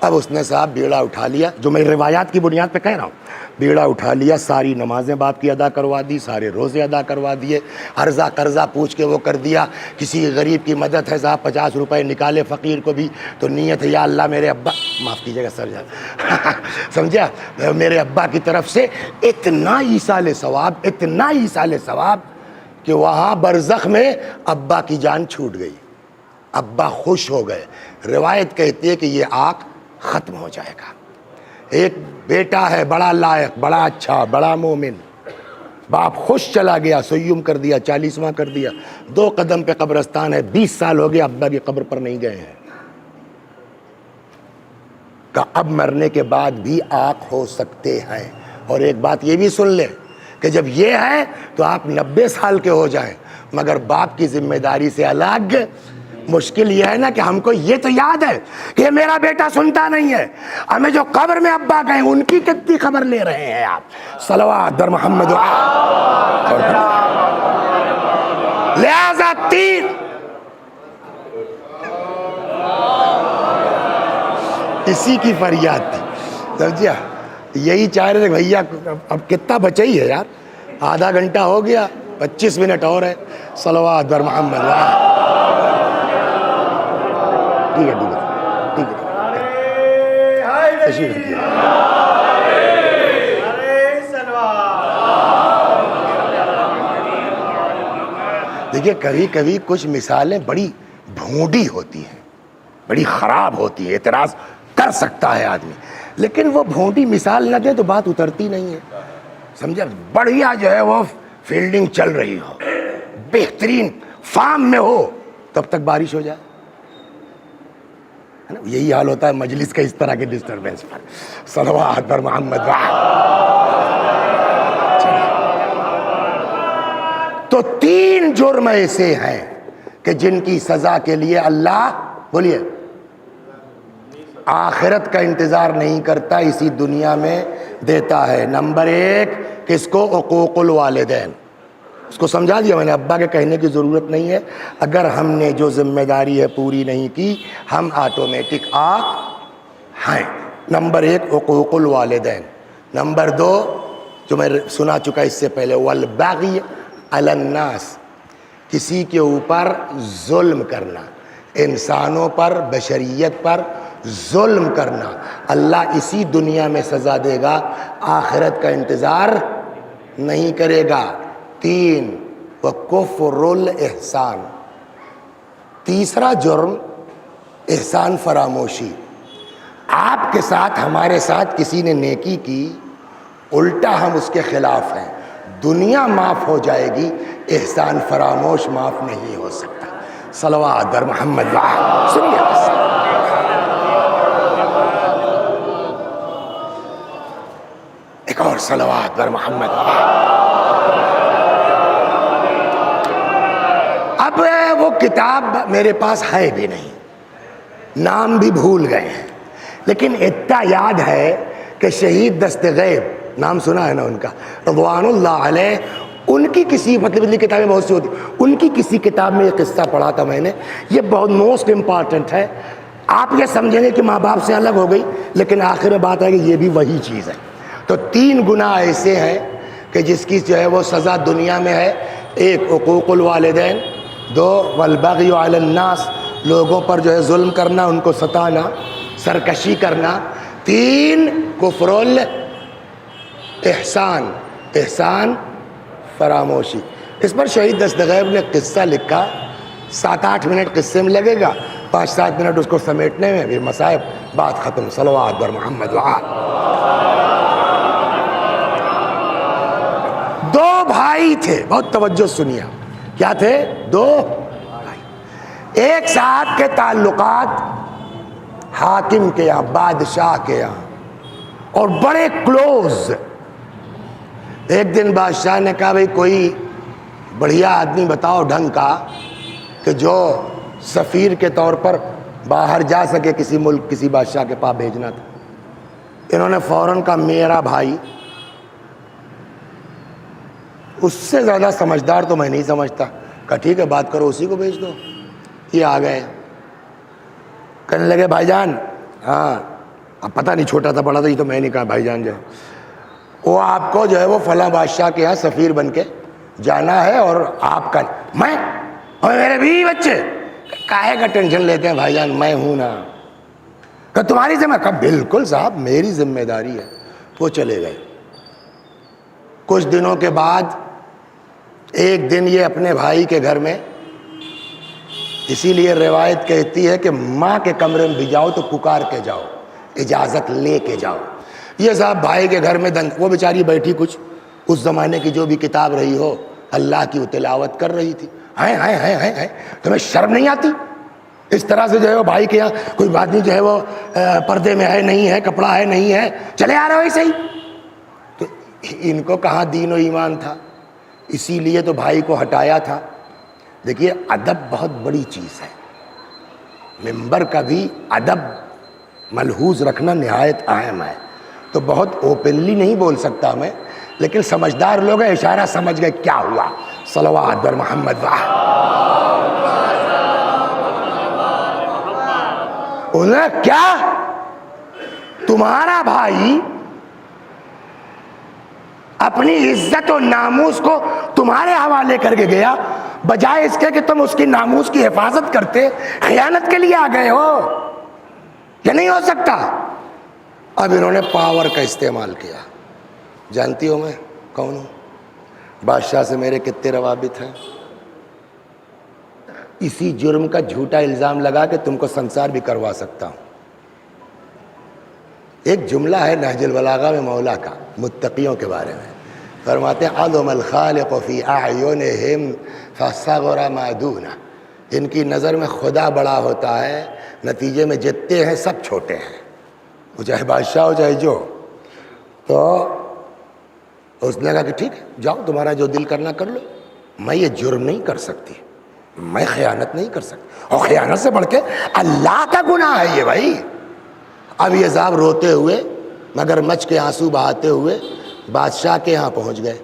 اب اس نے صاحب بیڑا اٹھا لیا، جو میں روایات کی بنیاد پہ کہہ رہا ہوں، بیڑا اٹھا لیا، ساری نمازیں باپ کی ادا کروا دی، سارے روزے ادا کروا دیے، عرضہ قرضہ پوچھ کے وہ کر دیا. کسی غریب کی مدد ہے صاحب 50 روپے نکالے فقیر کو بھی، تو نیت ہے یا اللہ میرے ابا، معاف کیجیے گا سر جان سمجھا، میرے ابا کی طرف سے اتنا ایصال ثواب، اتنا ایصال ثواب کہ وہاں برزخ میں ابا کی جان چھوٹ گئی، ابا خوش ہو گئے. روایت کہتی ہے کہ یہ آنکھ ختم ہو جائے گا. ایک بیٹا ہے بڑا لائق، بڑا اچھا، بڑا مومن، باپ خوش چلا گیا، سیوم کر دیا، 40واں کر دیا، 2 قدم پہ قبرستان ہے، 20 سال ہو گیا ابا کی قبر پر نہیں گئے ہیں. کہ اب مرنے کے بعد بھی آنکھ ہو سکتے ہیں. اور ایک بات یہ بھی سن لیں کہ جب یہ ہے تو آپ 90 سال کے ہو جائیں مگر باپ کی ذمہ داری سے الگ مشکل یہ ہے نا کہ ہم کو یہ تو یاد ہے کہ میرا بیٹا سنتا نہیں ہے، ہمیں جو قبر میں ابا گئے ان کی کتنی خبر لے رہے ہیں آپ؟ صلوات بر محمد لہذا تین اسی کی فریاد تھی، سمجھیا؟ یہی چاہ رہے تھے بھیا اب کتنا بچا ہی ہے یار، آدھا گھنٹہ ہو گیا، 25 منٹ اور ہے۔ صلوات بر محمد۔ ٹھیک ہے ٹھیک ہے ٹھیک ہے، تشریف رکھیے۔ دیکھیے کبھی کبھی کچھ مثالیں بڑی بھونڈی ہوتی ہیں، بڑی خراب ہوتی ہے، اعتراض کر سکتا ہے آدمی، لیکن وہ بھونڈی مثال نہ دیں تو بات اترتی نہیں ہے، سمجھا؟ بڑھیا جو ہے وہ فیلڈنگ چل رہی ہو، بہترین فارم میں ہو، تب تک بارش ہو جائے، ہے نا؟ یہی حال ہوتا ہے مجلس کا اس طرح کے ڈسٹربنس پر۔ صلوات پر محمد۔ تو تین جرم ایسے ہیں کہ جن کی سزا کے لیے اللہ، بولیے، آخرت کا انتظار نہیں کرتا، اسی دنیا میں دیتا ہے۔ نمبر 1 کس کو؟ عقوق الوالدین۔ اس کو سمجھا دیا میں نے، ابا کے کہنے کی ضرورت نہیں ہے، اگر ہم نے جو ذمہ داری ہے پوری نہیں کی ہم آٹومیٹک آگ ہیں۔ نمبر 1 عقوق الوالدین۔ نمبر 2 جو میں سنا چکا اس سے پہلے، والبغی علی الناس، کسی کے اوپر ظلم کرنا، انسانوں پر، بشریت پر ظلم کرنا، اللہ اسی دنیا میں سزا دے گا، آخرت کا انتظار نہیں کرے گا۔ 3 وکفر الاحسان، تیسرا جرم احسان فراموشی۔ آپ کے ساتھ، ہمارے ساتھ کسی نے نیکی کی، الٹا ہم اس کے خلاف ہیں، دنیا معاف ہو جائے گی، احسان فراموش معاف نہیں ہو سکتا۔ صلوات بر محمد۔ سنیے بس، ایک اور صلوات بر محمد۔ اب وہ کتاب میرے پاس ہے بھی نہیں، نام بھی بھول گئے ہیں، لیکن اتنا یاد ہے کہ شہید دست غیب، نام سنا ہے نا ان کا، رضوان اللہ علیہ، ان کی کسی مطلب کتابیں بہت سی ہوتی، ان کی کسی کتاب میں یہ قصہ پڑھا تھا میں نے، یہ بہت موسٹ امپارٹنٹ ہے۔ آپ یہ سمجھیں گے کہ ماں باپ سے الگ ہو گئی، لیکن آخر میں بات ہے کہ یہ بھی وہی چیز ہے۔ تو 3 گناہ ایسے ہیں کہ جس کی جو ہے وہ سزا دنیا میں ہے۔ 1 عقوق الوالدین، 2 والبغی علی الناس، لوگوں پر جو ہے ظلم کرنا، ان کو ستانا، سرکشی کرنا۔ 3 کفر الاحسان، احسان فراموشی۔ اس پر شہید دستغیب نے قصہ لکھا، 7-8 منٹ قصے میں لگے گا، 5-7 منٹ اس کو سمیٹنے میں، پھر مصائب، بات ختم۔ صلوات بر محمد۔ 2 بھائی تھے، بہت توجہ سنیے، کیا تھے؟ 2 بھائی، ایک ساتھ کے تعلقات حاکم کے یہاں، بادشاہ کے یہاں، اور بڑے کلوز۔ ایک دن بادشاہ نے کہا بھئی کوئی بڑھیا آدمی بتاؤ ڈھنگ کا کہ جو سفیر کے طور پر باہر جا سکے، کسی ملک، کسی بادشاہ کے پاس بھیجنا تھا۔ انہوں نے فوراً کہا میرا بھائی، اس سے زیادہ سمجھدار تو میں نہیں سمجھتا۔ کہا ٹھیک ہے بات کرو، اسی کو بھیج دو۔ یہ آ گئے، کہنے لگے بھائی جان، ہاں اب پتہ نہیں چھوٹا تھا بڑا تھا، یہ تو میں نے کہا بھائی جان جو ہے وہ آپ کو جو ہے وہ فلاں بادشاہ کے یہاں سفیر بن کے جانا ہے، اور آپ کا، میں اور میرے بیوی بچے، کاہے کا ٹینشن لیتے ہیں بھائی جان، میں ہوں نا۔ کہ تمہاری ذمہ؟ کہا بالکل صاحب میری ذمہ داری ہے۔ وہ چلے گئے۔ کچھ دنوں کے بعد ایک دن یہ اپنے بھائی کے گھر میں، اسی لیے روایت کہتی ہے کہ ماں کے کمرے میں بھی جاؤ تو پکار کے جاؤ، اجازت لے کے جاؤ۔ یہ صاحب بھائی کے گھر میں وہ بیچاری بیٹھی، کچھ اس زمانے کی جو بھی کتاب رہی ہو اللہ کی وہ تلاوت کر رہی تھی۔ ہیں تمہیں شرم نہیں آتی؟ اس طرح سے جو ہے وہ بھائی کے یہاں کوئی آدمی جو ہے وہ پردے میں ہے نہیں ہے، کپڑا ہے نہیں ہے، چلے آ رہے ہو ایسے ہی؟ تو ان کو کہاں دین و ایمان تھا، اسی لیے تو بھائی کو ہٹایا تھا۔ دیکھیے ادب بہت بڑی چیز ہے، ممبر کا بھی ادب ملحوظ رکھنا نہایت اہم ہے. تو بہت اوپنلی نہیں بول سکتا میں، لیکن سمجھدار لوگ ہیں، اشارہ سمجھ گئے کیا ہوا. صلوات بر محمد. انہیں کیا تمہارا بھائی اپنی عزت و ناموس کو تمہارے حوالے کر کے گیا، بجائے اس کے کہ تم اس کی ناموس کی حفاظت کرتے، خیانت کے لیے آ گئے ہو. یہ نہیں ہو سکتا. اب انہوں نے پاور کا استعمال کیا. جانتی ہو میں کون ہوں؟ بادشاہ سے میرے کتنے روابط ہیں. اسی جرم کا جھوٹا الزام لگا کہ تم کو سنسار بھی کروا سکتا ہوں. ایک جملہ ہے نہج البلاغہ میں مولا کا متقیوں کے بارے میں، فرماتے ہیں عظم الخالق فی اعینہم فصغر ما دونہ. ان کی نظر میں خدا بڑا ہوتا ہے، نتیجے میں جتنے ہیں سب چھوٹے ہیں، وہ چاہے بادشاہ ہو چاہے جو. تو اس نے کہا کہ ٹھیک ہے، جاؤ تمہارا جو دل کرنا کر لو، میں یہ جرم نہیں کر سکتی، میں خیانت نہیں کر سکتی. اور خیانت سے بڑھ کے اللہ کا گناہ ہے یہ بھائی. اب یہ صاحب روتے ہوئے مگر مچ کے آنسو بہاتے ہوئے بادشاہ کے ہاں پہنچ گئے.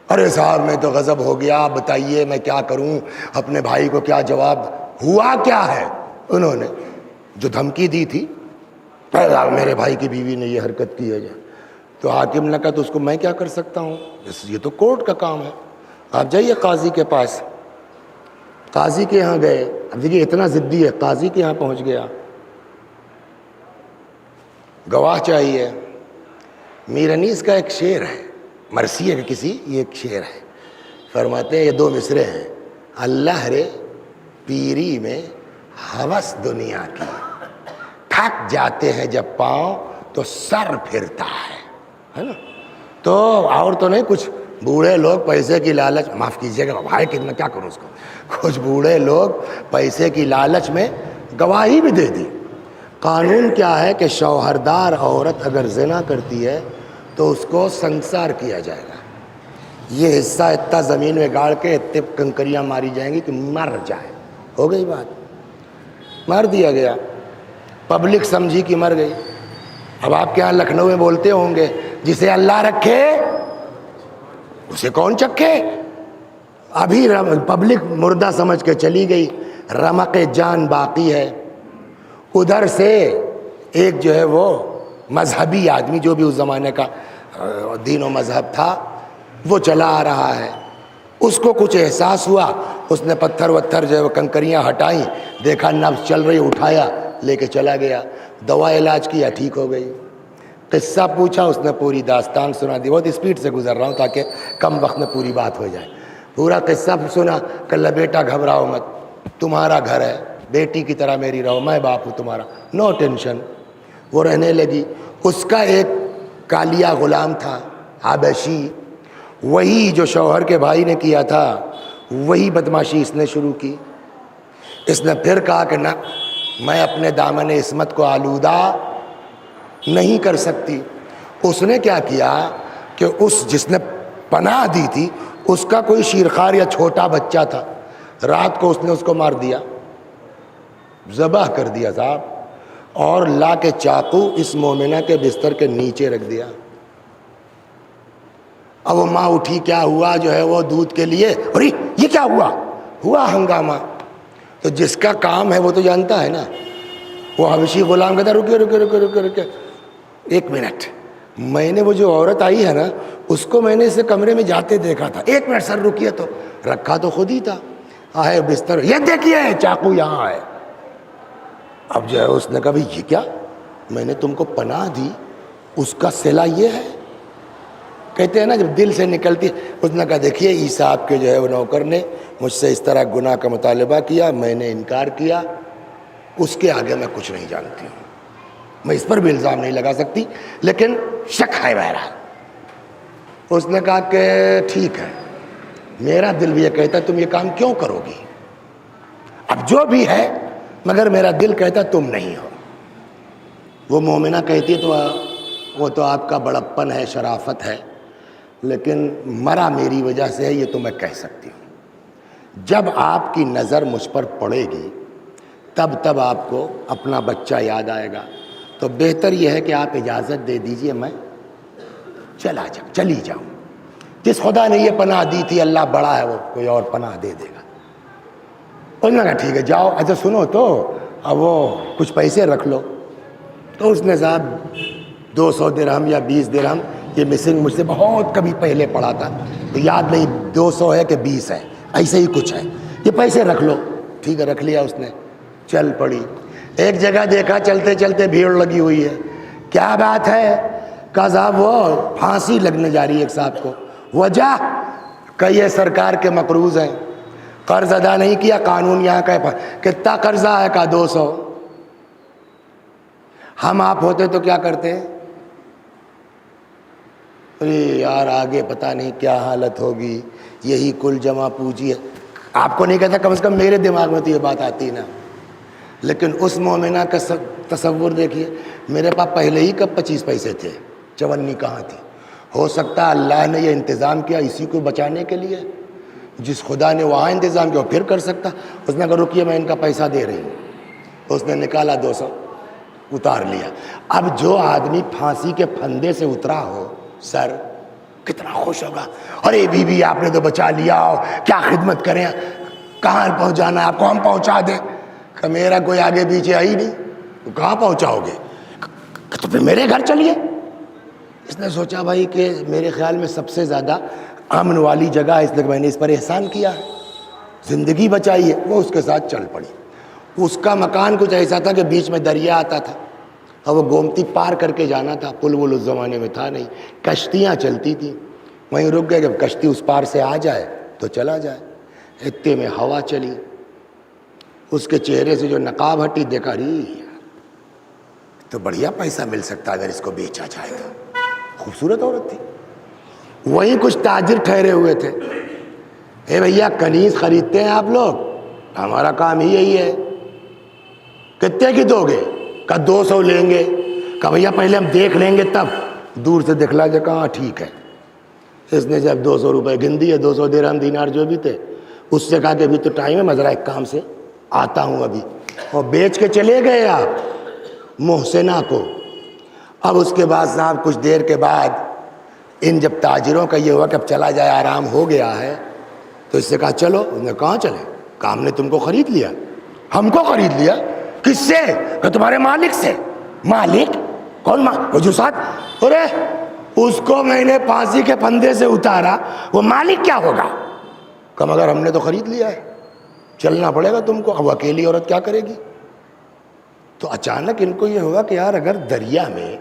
ارے صاحب میں تو غضب ہو گیا، بتائیے میں کیا کروں، اپنے بھائی کو کیا جواب. ہوا کیا ہے؟ انہوں نے جو دھمکی دی تھی میرے بھائی کی بیوی نے یہ حرکت کی ہے، تو حاکم نے کہا تو اس کو میں کیا کر سکتا ہوں، یہ تو کورٹ کا کام ہے، آپ جائیے قاضی کے پاس. قاضی کے یہاں گئے. اب دیکھیے اتنا ضدی ہے، قاضی کے یہاں پہنچ گیا. گواہ چاہیے. میر انیس کا ایک شعر ہے، مرثیہ کا کسی، یہ ایک شعر ہے. فرماتے ہیں یہ دو مصرے ہیں: اللہ رے پیری میں ہوس دنیا کی، تھک جاتے ہیں جب پاؤں تو سر پھرتا ہے نا. تو اور تو نہیں، کچھ بوڑھے لوگ پیسے کی لالچ، معاف کیجیے گا بھائی کتنا کیا کروں اس کو، کچھ بوڑھے لوگ پیسے کی لالچ میں گواہی بھی دے دی. قانون کیا ہے کہ شوہردار عورت اگر زنا کرتی ہے تو اس کو سنسار کیا جائے گا. یہ حصہ اتنا زمین میں گاڑ کے اتنے کنکریاں ماری جائیں گی کہ مر جائے. ہو گئی بات، مار دیا گیا. پبلک سمجھی کہ مر گئی. اب آپ کے یہاں لکھنؤ میں بولتے ہوں گے جسے اللہ رکھے اسے کون چکھے. ابھی پبلک مردہ سمجھ کے چلی گئی، رمق جان باقی ہے. ادھر سے ایک جو ہے وہ مذہبی آدمی، جو بھی اس زمانے کا دین و مذہب تھا، وہ چلا آ رہا ہے. اس کو کچھ احساس ہوا، اس نے پتھر وتھر جو ہے وہ کنکریاں ہٹائیں، دیکھا نبض چل رہی، اٹھایا لے کے چلا گیا. دوا علاج کیا، ٹھیک ہو گئی. قصہ پوچھا، اس نے پوری داستان سنا دی. بہت اسپیڈ سے گزر رہا ہوں تاکہ کم وقت میں پوری بات ہو جائے. پورا قصہ سنا کہ اللہ بیٹا گھبراؤ مت، تمہارا گھر ہے، بیٹی کی طرح میری رہو، میں باپ ہوں تمہارا، نو ٹینشن. وہ رہنے لگی. اس کا ایک کالیا غلام تھا حبشی، وہی جو شوہر کے بھائی نے کیا تھا وہی بدماشی اس نے شروع کی. اس نے پھر کہا کہ نہ، میں اپنے دامن عصمت کو آلودہ نہیں کر سکتی. اس نے کیا کیا کہ اس جس نے پناہ دی تھی اس کا کوئی شیرخوار یا چھوٹا بچہ تھا، رات کو اس نے اس کو مار دیا، ذبح کر دیا صاحب، اور لا کے چاقو اس مومنہ کے بستر کے نیچے رکھ دیا. اب وہ ماں اٹھی، کیا ہوا جو ہے وہ دودھ کے لیے، ارے یہ کیا ہوا ہنگامہ. تو جس کا کام ہے وہ تو جانتا ہے نا. وہ حبشی غلام کہتا رکے، ایک منٹ، میں نے وہ جو عورت آئی ہے نا اس کو میں نے اسے کمرے میں جاتے دیکھا تھا، ایک منٹ سر رکیے. تو رکھا تو خود ہی تھا، آئے بستر، یہ دیکھیے چاقو یہاں ہے. اب جو ہے اس نے کہا بھائی یہ کیا، میں نے تم کو پناہ دی، اس کا صلہ یہ ہے. کہتے ہیں نا جب دل سے نکلتی. اس نے کہا دیکھیے عیسیٰ آپ کے جو ہے وہ نوکر نے مجھ سے اس طرح گناہ کا مطالبہ کیا، میں نے انکار کیا، اس کے آگے میں کچھ نہیں جانتی ہوں، میں اس پر بھی الزام نہیں لگا سکتی، لیکن شک ہے بہرحال. اس نے کہا کہ ٹھیک ہے، میرا دل بھی یہ کہتا ہے تم یہ کام کیوں کرو گی، اب جو بھی ہے، مگر میرا دل کہتا تم نہیں ہو. وہ مومنہ کہتی ہے تو وہ تو آپ کا بڑپن ہے، شرافت ہے، لیکن مرا میری وجہ سے ہے، یہ تو میں کہہ سکتی ہوں. جب آپ کی نظر مجھ پر پڑے گی تب آپ کو اپنا بچہ یاد آئے گا. تو بہتر یہ ہے کہ آپ اجازت دے دیجئے میں چلی جاؤں. جس خدا نے یہ پناہ دی تھی اللہ بڑا ہے، وہ کوئی اور پناہ دے دے گا. انہوں نے کہا ٹھیک ہے جاؤ. اچھا سنو تو اب وہ کچھ پیسے رکھ لو. تو اس نے صاحب 200 درہم یا 20 درہم، یہ مسنگ مجھ سے بہت کبھی پہلے پڑا تھا تو یاد نہیں 200 ہے کہ 20 ہے، ایسے ہی کچھ ہے، یہ پیسے رکھ لو. ٹھیک ہے رکھ لیا اس نے. چل پڑی. ایک جگہ دیکھا چلتے چلتے بھیڑ لگی ہوئی ہے. کیا بات ہے؟ کہا صاحب وہ پھانسی لگنے جا رہی ہے ایک صاحب کو. وجہ کہ یہ سرکار کے مقروض ہیں، قرض ادا نہیں کیا. قانون یہاں کا ہے کتنا قرضہ ہے؟ کہا 200. ہم آپ ہوتے تو کیا کرتے؟ ارے یار آگے پتہ نہیں کیا حالت ہوگی، یہی کل جمع پوجی ہے. آپ کو نہیں کہتا، کم از کم میرے دماغ میں تو یہ بات آتی نا. لیکن اس مومنہ کا تصور دیکھیے، میرے پاس پہلے ہی کب 25 پیسے تھے، چونی کہاں تھی. ہو سکتا ہے اللہ نے یہ انتظام کیا اسی کو بچانے کے لیے. جس خدا نے وہاں انتظام کیا وہ پھر کر سکتا. اس نے کہا رکیے میں ان کا پیسہ دے رہی ہوں. اس نے نکالا 200 اتار لیا. اب جو آدمی پھانسی کے پھندے سے اترا ہو سر، کتنا خوش ہوگا. ارے بی بی آپ نے تو بچا لیا، کیا خدمت کریں، کہاں پہنچانا ہے آپ کو، ہم پہنچا دیں. کہ میرا کوئی آگے پیچھے آئی نہیں، تو کہاں پہنچاؤ گے؟ تو پھر میرے گھر چلیے. اس نے سوچا بھائی کہ میرے خیال میں سب سے زیادہ امن والی جگہ ہے، اس لیے میں نے اس پر احسان کیا ہے، زندگی بچائی ہے. وہ اس کے ساتھ چل پڑی. اس کا مکان کچھ ایسا تھا کہ بیچ میں دریا آتا تھا اور وہ گومتی پار کر کے جانا تھا. پل ول اس زمانے میں تھا نہیں، کشتیاں چلتی تھیں. وہیں رک گئے، جب کشتی اس پار سے آ جائے تو چلا جائے. اتنے میں ہوا چلی، اس کے چہرے سے جو نقاب ہٹی، دیکھا ری تو بڑھیا پیسہ مل سکتا اگر اس کو بیچا جائے گا. خوبصورت عورت تھی. وہیں کچھ تاجر ٹھہرے ہوئے تھے. اے بھیا کنیز خریدتے ہیں آپ لوگ؟ ہمارا کام ہی یہی ہے. کتنے کی دو گے؟ کہا 200 لیں گے. کہا بھیا پہلے ہم دیکھ لیں گے تب. دور سے دکھلا جا، کہا ٹھیک ہے. اس نے جب 200 روپے گن دیے، 200 درہم دینار جو بھی تھے، اس سے کہا کہ ابھی تو ٹائم ہے، میں ذرا ایک کام سے آتا ہوں ابھی. اور بیچ کے چلے گئے آپ محسنہ کو. اب اس کے بعد صاحب کچھ دیر کے بعد ان جب تاجروں کا یہ ہوا کہ اب چلا جائے، آرام ہو گیا ہے، تو اس سے کہا چلو. اس نے کہاں چلے؟ کہا ہم نے تم کو خرید لیا. ہم کو خرید لیا؟ کس سے؟ کہ تمہارے مالک سے. مالک کون؟ وہ جو ساتھ. ارے اس کو میں نے پھانسی کے پھندے سے اتارا، وہ مالک کیا ہوگا؟ کہ مگر ہم نے تو خرید لیا ہے، چلنا پڑے گا تم کو. اب اکیلی عورت کیا کرے گی؟ تو اچانک ان کو یہ ہوگا کہ یار اگر دریا میں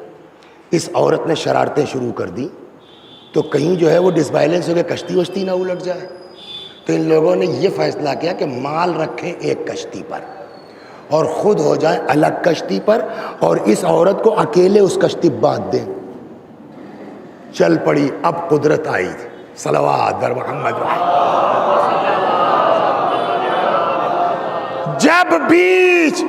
اس عورت نے شرارتیں شروع کر دی تو کہیں جو ہے وہ ڈس بیلنس ہو کے کشتی وشتی نہ الٹ جائے. تو ان لوگوں نے یہ فیصلہ کیا کہ مال رکھیں ایک کشتی پر اور خود ہو جائیں الگ کشتی پر، اور اس عورت کو اکیلے اس کشتی باندھ دیں. چل پڑی. اب قدرت آئی. صلوات بر محمد. جب بیچ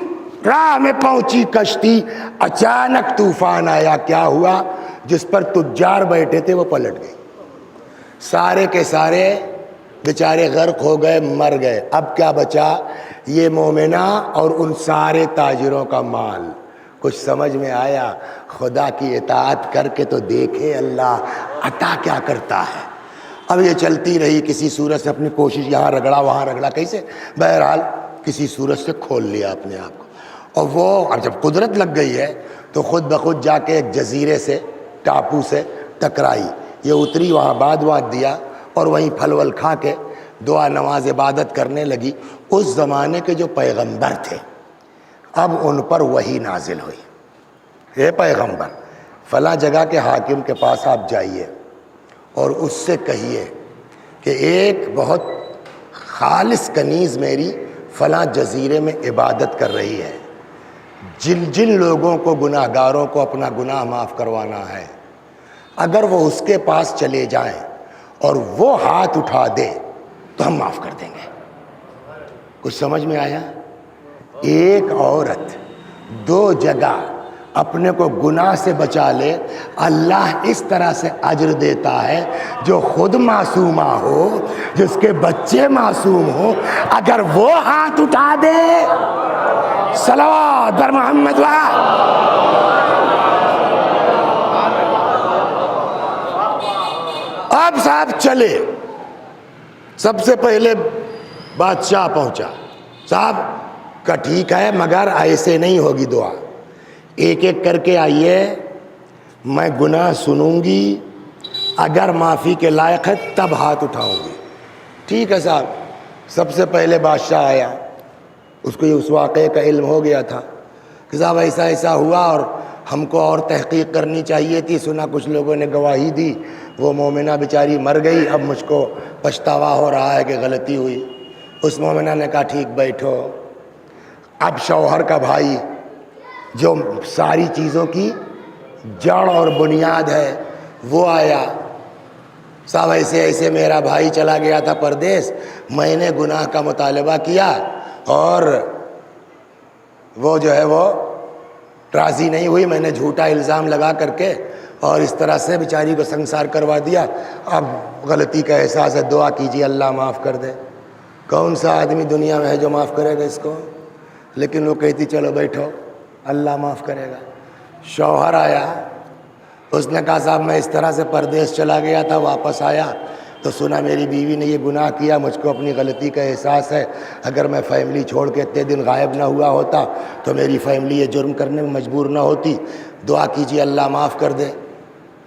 راہ میں پہنچی کشتی، اچانک طوفان آیا. کیا ہوا؟ جس پر تجار بیٹھے تھے وہ پلٹ گئے. سارے کے سارے بیچارے غرق ہو گئے، مر گئے. اب کیا بچا؟ یہ مومنہ اور ان سارے تاجروں کا مال. کچھ سمجھ میں آیا؟ خدا کی اطاعت کر کے تو دیکھے اللہ عطا کیا کرتا ہے. اب یہ چلتی رہی، کسی صورت سے اپنی کوشش یہاں رگڑا وہاں رگڑا، کیسے بہرحال کسی صورت سے کھول لیا اپنے آپ کو. اور وہ اب جب قدرت لگ گئی ہے تو خود بخود جا کے ایک جزیرے سے، ٹاپو سے ٹکرائی. یہ اتری، وہاں باد واد دیا اور وہیں پھل ول کھا کے دعا نماز عبادت کرنے لگی. اس زمانے کے جو پیغمبر تھے اب ان پر وحی نازل ہوئی. اے پیغمبر فلاں جگہ کے حاکم کے پاس آپ جائیے اور اس سے کہیے کہ ایک بہت خالص کنیز میری فلاں جزیرے میں عبادت کر رہی ہے. جن جن لوگوں کو گناہ گاروں کو اپنا گناہ معاف کروانا ہے، اگر وہ اس کے پاس چلے جائیں اور وہ ہاتھ اٹھا دے تو ہم معاف کر دیں گے. کچھ سمجھ میں آیا؟ ایک عورت 2 جگہ اپنے کو گناہ سے بچا لے، اللہ اس طرح سے اجر دیتا ہے جو خود معصومہ ہو، جس کے بچے معصوم ہو، اگر وہ ہاتھ اٹھا دے، صلوات بر محمد اب صاحب چلے، سب سے پہلے بادشاہ پہنچا، صاحب کا ٹھیک ہے مگر ایسے نہیں ہوگی دعا، ایک ایک کر کے آئیے، میں گناہ سنوں گی، اگر معافی کے لائق ہے تب ہاتھ اٹھاؤں گی۔ ٹھیک ہے صاحب، سب سے پہلے بادشاہ آیا، اس کو اس واقعے کا علم ہو گیا تھا کہ صاحب ایسا ایسا ہوا اور ہم کو اور تحقیق کرنی چاہیے تھی، سنا کچھ لوگوں نے گواہی دی، وہ مومنہ بیچاری مر گئی، اب مجھ کو پچھتاوا ہو رہا ہے کہ غلطی ہوئی۔ اس مومنہ نے کہا ٹھیک بیٹھو۔ اب شوہر کا بھائی جو ساری چیزوں کی جڑ اور بنیاد ہے وہ آیا، صاحب ایسے ایسے میرا بھائی چلا گیا تھا پردیس، میں نے گناہ کا مطالبہ کیا اور وہ جو ہے وہ راضی نہیں ہوئی، میں نے جھوٹا الزام لگا کر کے اور اس طرح سے بیچاری کو سنسار کروا دیا، اب غلطی کا احساس ہے، دعا کیجیے اللہ معاف کر دے۔ کون سا آدمی دنیا میں ہے جو معاف کرے گا اس کو؟ لیکن وہ کہتی چلو بیٹھو اللہ معاف کرے گا۔ شوہر آیا، اس نے کہا صاحب میں اس طرح سے پردیس چلا گیا تھا، واپس آیا تو سنا میری بیوی نے یہ گناہ کیا، مجھ کو اپنی غلطی کا احساس ہے، اگر میں فیملی چھوڑ کے اتنے دن غائب نہ ہوا ہوتا تو میری فیملی یہ جرم کرنے میں مجبور نہ ہوتی، دعا کیجیے اللہ معاف کر دے۔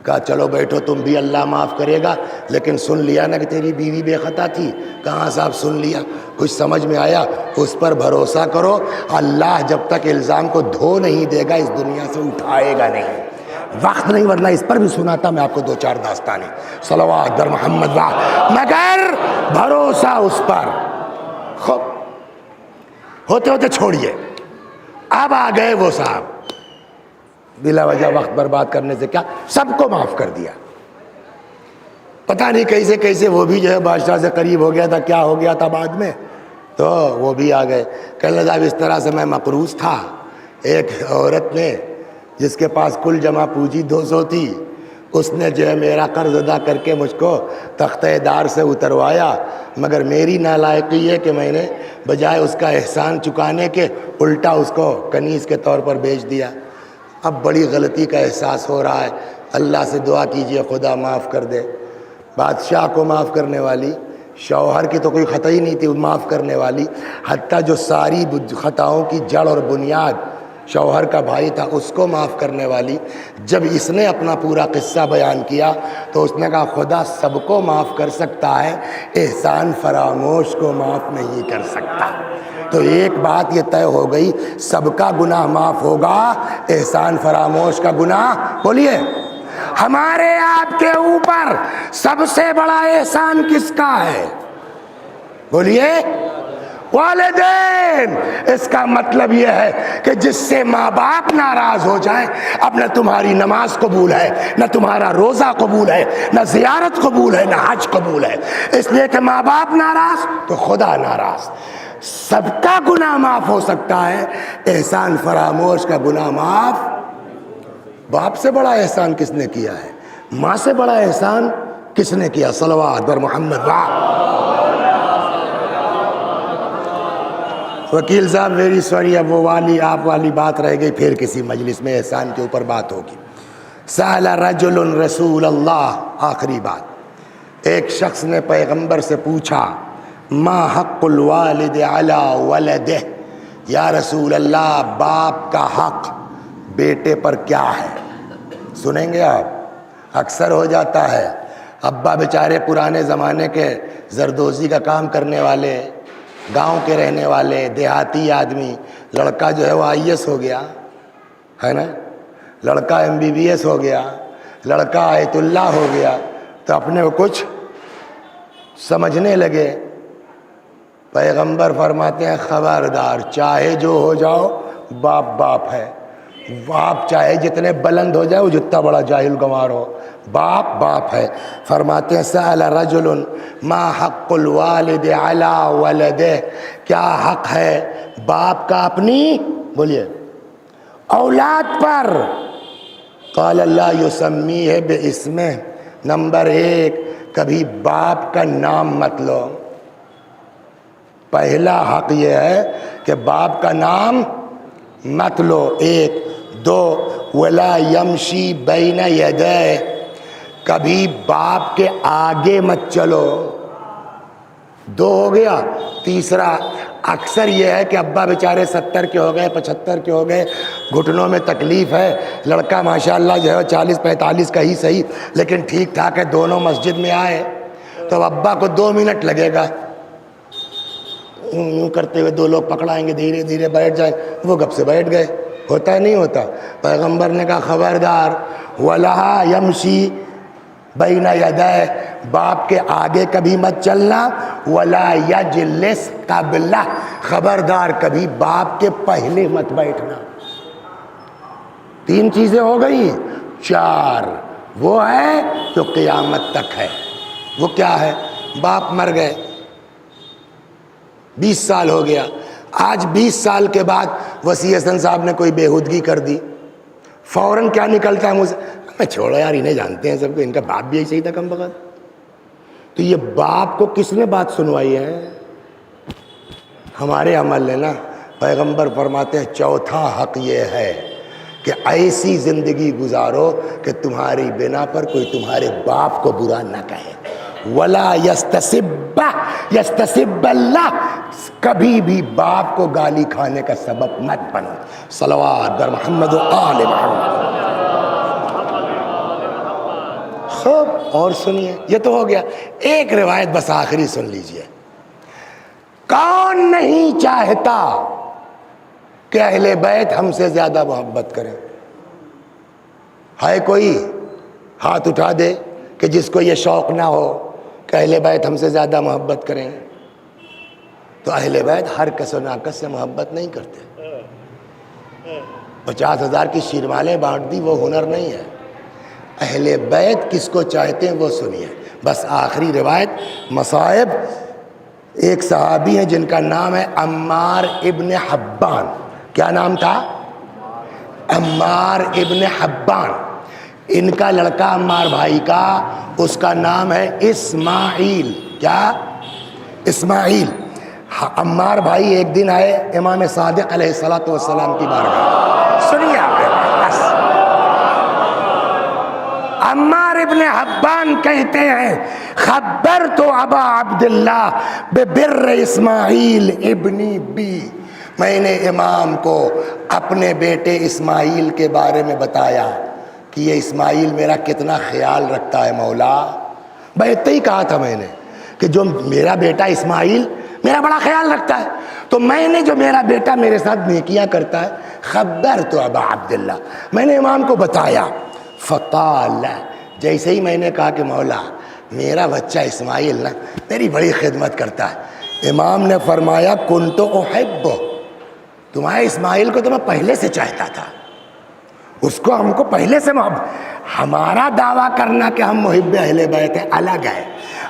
کہا چلو بیٹھو تم بھی اللہ معاف کرے گا، لیکن سن لیا نا کہ تیری بیوی بے خطا تھی؟ کہاں صاحب سن لیا، کچھ سمجھ میں آیا؟ اس پر بھروسہ کرو، اللہ جب تک الزام کو دھو نہیں دے گا اس دنیا سے اٹھائے گا نہیں۔ وقت نہیں ورنہ اس پر بھی سناتا میں آپ کو دو چار داستانیں، صلوات در محمد مگر بھروسہ اس پر۔ خوب ہوتے ہوتے چھوڑیے، اب آ گئے وہ صاحب، بلا وجہ وقت برباد کرنے سے کیا، سب کو معاف کر دیا۔ پتہ نہیں کیسے کیسے وہ بھی جو ہے بادشاہ سے قریب ہو گیا تھا، کیا ہو گیا تھا بعد میں، تو وہ بھی آ گئے، کہنے لگا اس طرح سے میں مقروض تھا، ایک عورت نے جس کے پاس کل جمع پونجی 200 تھی، اس نے جو ہے میرا قرض ادا کر کے مجھ کو تختہ دار سے اتروایا، مگر میری نالائقی ہے کہ میں نے بجائے اس کا احسان چکانے کے الٹا اس کو کنیز کے طور پر بیچ دیا۔ اب بڑی غلطی کا احساس ہو رہا ہے، اللہ سے دعا کیجئے خدا معاف کر دے۔ بادشاہ کو معاف کرنے والی، شوہر کی تو کوئی خطا ہی نہیں تھی، معاف کرنے والی، حتیٰ جو ساری خطاؤں کی جڑ اور بنیاد شوہر کا بھائی تھا اس کو معاف کرنے والی، جب اس نے اپنا پورا قصہ بیان کیا تو اس نے کہا خدا سب کو معاف کر سکتا ہے، احسان فراموش کو معاف نہیں کر سکتا۔ تو ایک بات یہ طے ہو گئی، سب کا گناہ معاف ہوگا، احسان فراموش کا گناہ، بولیے ہمارے آپ کے اوپر سب سے بڑا احسان کس کا ہے؟ بولیے والدین۔ اس کا مطلب یہ ہے کہ جس سے ماں باپ ناراض ہو جائیں، اب نہ تمہاری نماز قبول ہے، نہ تمہارا روزہ قبول ہے، نہ زیارت قبول ہے، نہ حج قبول ہے، اس لیے کہ ماں باپ ناراض تو خدا ناراض۔ سب کا گناہ معاف ہو سکتا ہے، احسان فراموش کا گناہ معاف۔ باپ سے بڑا احسان کس نے کیا ہے؟ ماں سے بڑا احسان کس نے کیا؟ صلوات بر محمد۔ وکیل صاحب ویری سوری، اب وہ والی آپ والی بات رہ گئی، پھر کسی مجلس میں احسان کے اوپر بات ہوگی۔ سأل رجل رسول اللہ، آخری بات، ایک شخص نے پیغمبر سے پوچھا ما حق الوالد علی ولدہ، یا رسول اللہ باپ کا حق بیٹے پر کیا ہے؟ سنیں گے آپ، اکثر ہو جاتا ہے ابا بیچارے پرانے زمانے کے زردوزی کا کام کرنے والے، گاؤں کے رہنے والے دیہاتی آدمی، لڑکا جو ہے وہ IAS ہو گیا ہے نا، لڑکا MBBS ہو گیا، لڑکا آیت اللہ ہو گیا، تو اپنے کو کچھ سمجھنے لگے۔ پیغمبر فرماتے ہیں خبردار، چاہے جو ہو جاؤ باپ باپ ہے، باپ چاہے جتنے بلند ہو جائے وہ جتنا بڑا جاہل گنوار ہو، باپ باپ ہے۔ فرماتے ہیں سأل رجل ما حق الوالد علی ولدہ، کیا حق ہے باپ کا اپنی، بولیے اولاد پر قال اللہ یسمی ہے بے اسمہ، نمبر 1 کبھی باپ کا نام مت لو، پہلا حق یہ ہے کہ باپ کا نام مت لو، 1 2 ولا یمشی بین یدیہ، کبھی باپ کے آگے مت چلو، 2 ہو گیا۔ تیسرا اکثر یہ ہے کہ ابا بیچارے 70 کے ہو گئے 75 کے ہو گئے، گھٹنوں میں تکلیف ہے، لڑکا ماشاءاللہ جو ہے 40 45 کا ہی صحیح لیکن ٹھیک ٹھاک ہے، دونوں مسجد میں آئے تو ابا کو 2 منٹ لگے گا، یوں کرتے ہوئے 2 لوگ پکڑائیں گے، دھیرے دھیرے بیٹھ جائیں، وہ گپ سے بیٹھ گئے، ہوتا ہے نہیں ہوتا؟ پیغمبر نے کہا خبردار، وَلَا یمشی بین یدیہ، باپ کے آگے کبھی مت چلنا، وَلَا یجلس قبلہ، خبردار کبھی باپ کے پہلے مت بیٹھنا۔ 3 چیزیں ہو گئی، 4 وہ ہے جو قیامت تک ہے۔ وہ کیا ہے؟ باپ مر گئے، 20 سال ہو گیا، آج 20 سال کے بعد وسیع حسن صاحب نے کوئی بےہودگی کر دی، فوراً کیا نکلتا ہے مجھ سے؟ میں چھوڑو یار، انہیں جانتے ہیں سب کو، ان کا باپ بھی ایسے ہی تھا کم بخت۔ تو یہ باپ کو کس نے بات سنوائی ہے؟ ہمارے عمل نے نا۔ پیغمبر فرماتے ہیں چوتھا حق یہ ہے کہ ایسی زندگی گزارو کہ تمہاری بنا پر کوئی تمہارے باپ کو برا نہ کہے۔ ولا یستسب اللہ، کبھی بھی باپ کو گالی کھانے کا سبب مت بنو۔ صلوات بر محمد و آل محمد۔ خوب، اور سنیے، یہ تو ہو گیا۔ ایک روایت بس آخری سن لیجئے۔ کون نہیں چاہتا کہ اہل بیت ہم سے زیادہ محبت کریں؟ ہے کوئی ہاتھ اٹھا دے کہ جس کو یہ شوق نہ ہو کہ اہل بیت ہم سے زیادہ محبت کریں؟ تو اہل بیت ہر کس و ناکس سے محبت نہیں کرتے۔ 50,000 کی شیرمالیں بانٹ دی، وہ ہنر نہیں ہے۔ اہل بیت کس کو چاہتے ہیں وہ سنیے۔ بس آخری روایت، مصائب، ایک صحابی ہیں جن کا نام ہے عمار ابن حبان۔ کیا نام تھا؟ عمار ابن حبان۔ ان کا لڑکا عمار بھائی کا، اس کا نام ہے اسماعیل۔ کیا؟ اسماعیل۔ عمار بھائی ایک دن آئے امام صادق علیہ السلام کی بارگاہ۔ سنیے آپ بس۔ عمار ابن حبان کہتے ہیں خبرت ابا عبداللہ ببر اسماعیل ابنی بی، میں نے امام کو اپنے بیٹے اسماعیل کے بارے میں بتایا کہ یہ اسماعیل میرا کتنا خیال رکھتا ہے مولا۔ بیٹے ہی کہا تھا میں نے کہ جو میرا بیٹا اسماعیل میرا بڑا خیال رکھتا ہے، تو میں نے جو میرا بیٹا میرے ساتھ نیکیاں کرتا ہے، خبرت ابا عبداللہ، میں نے امام کو بتایا۔ فقال، جیسے ہی میں نے کہا کہ مولا میرا بچہ اسماعیل نا میری بڑی خدمت کرتا ہے، امام نے فرمایا کنت احب، تمہارے اسماعیل کو تو میں پہلے سے چاہتا تھا، اس کو ہم کو پہلے سے ہمارا دعویٰ کرنا کہ ہم محب اہل بیت ہیں الگ ہے،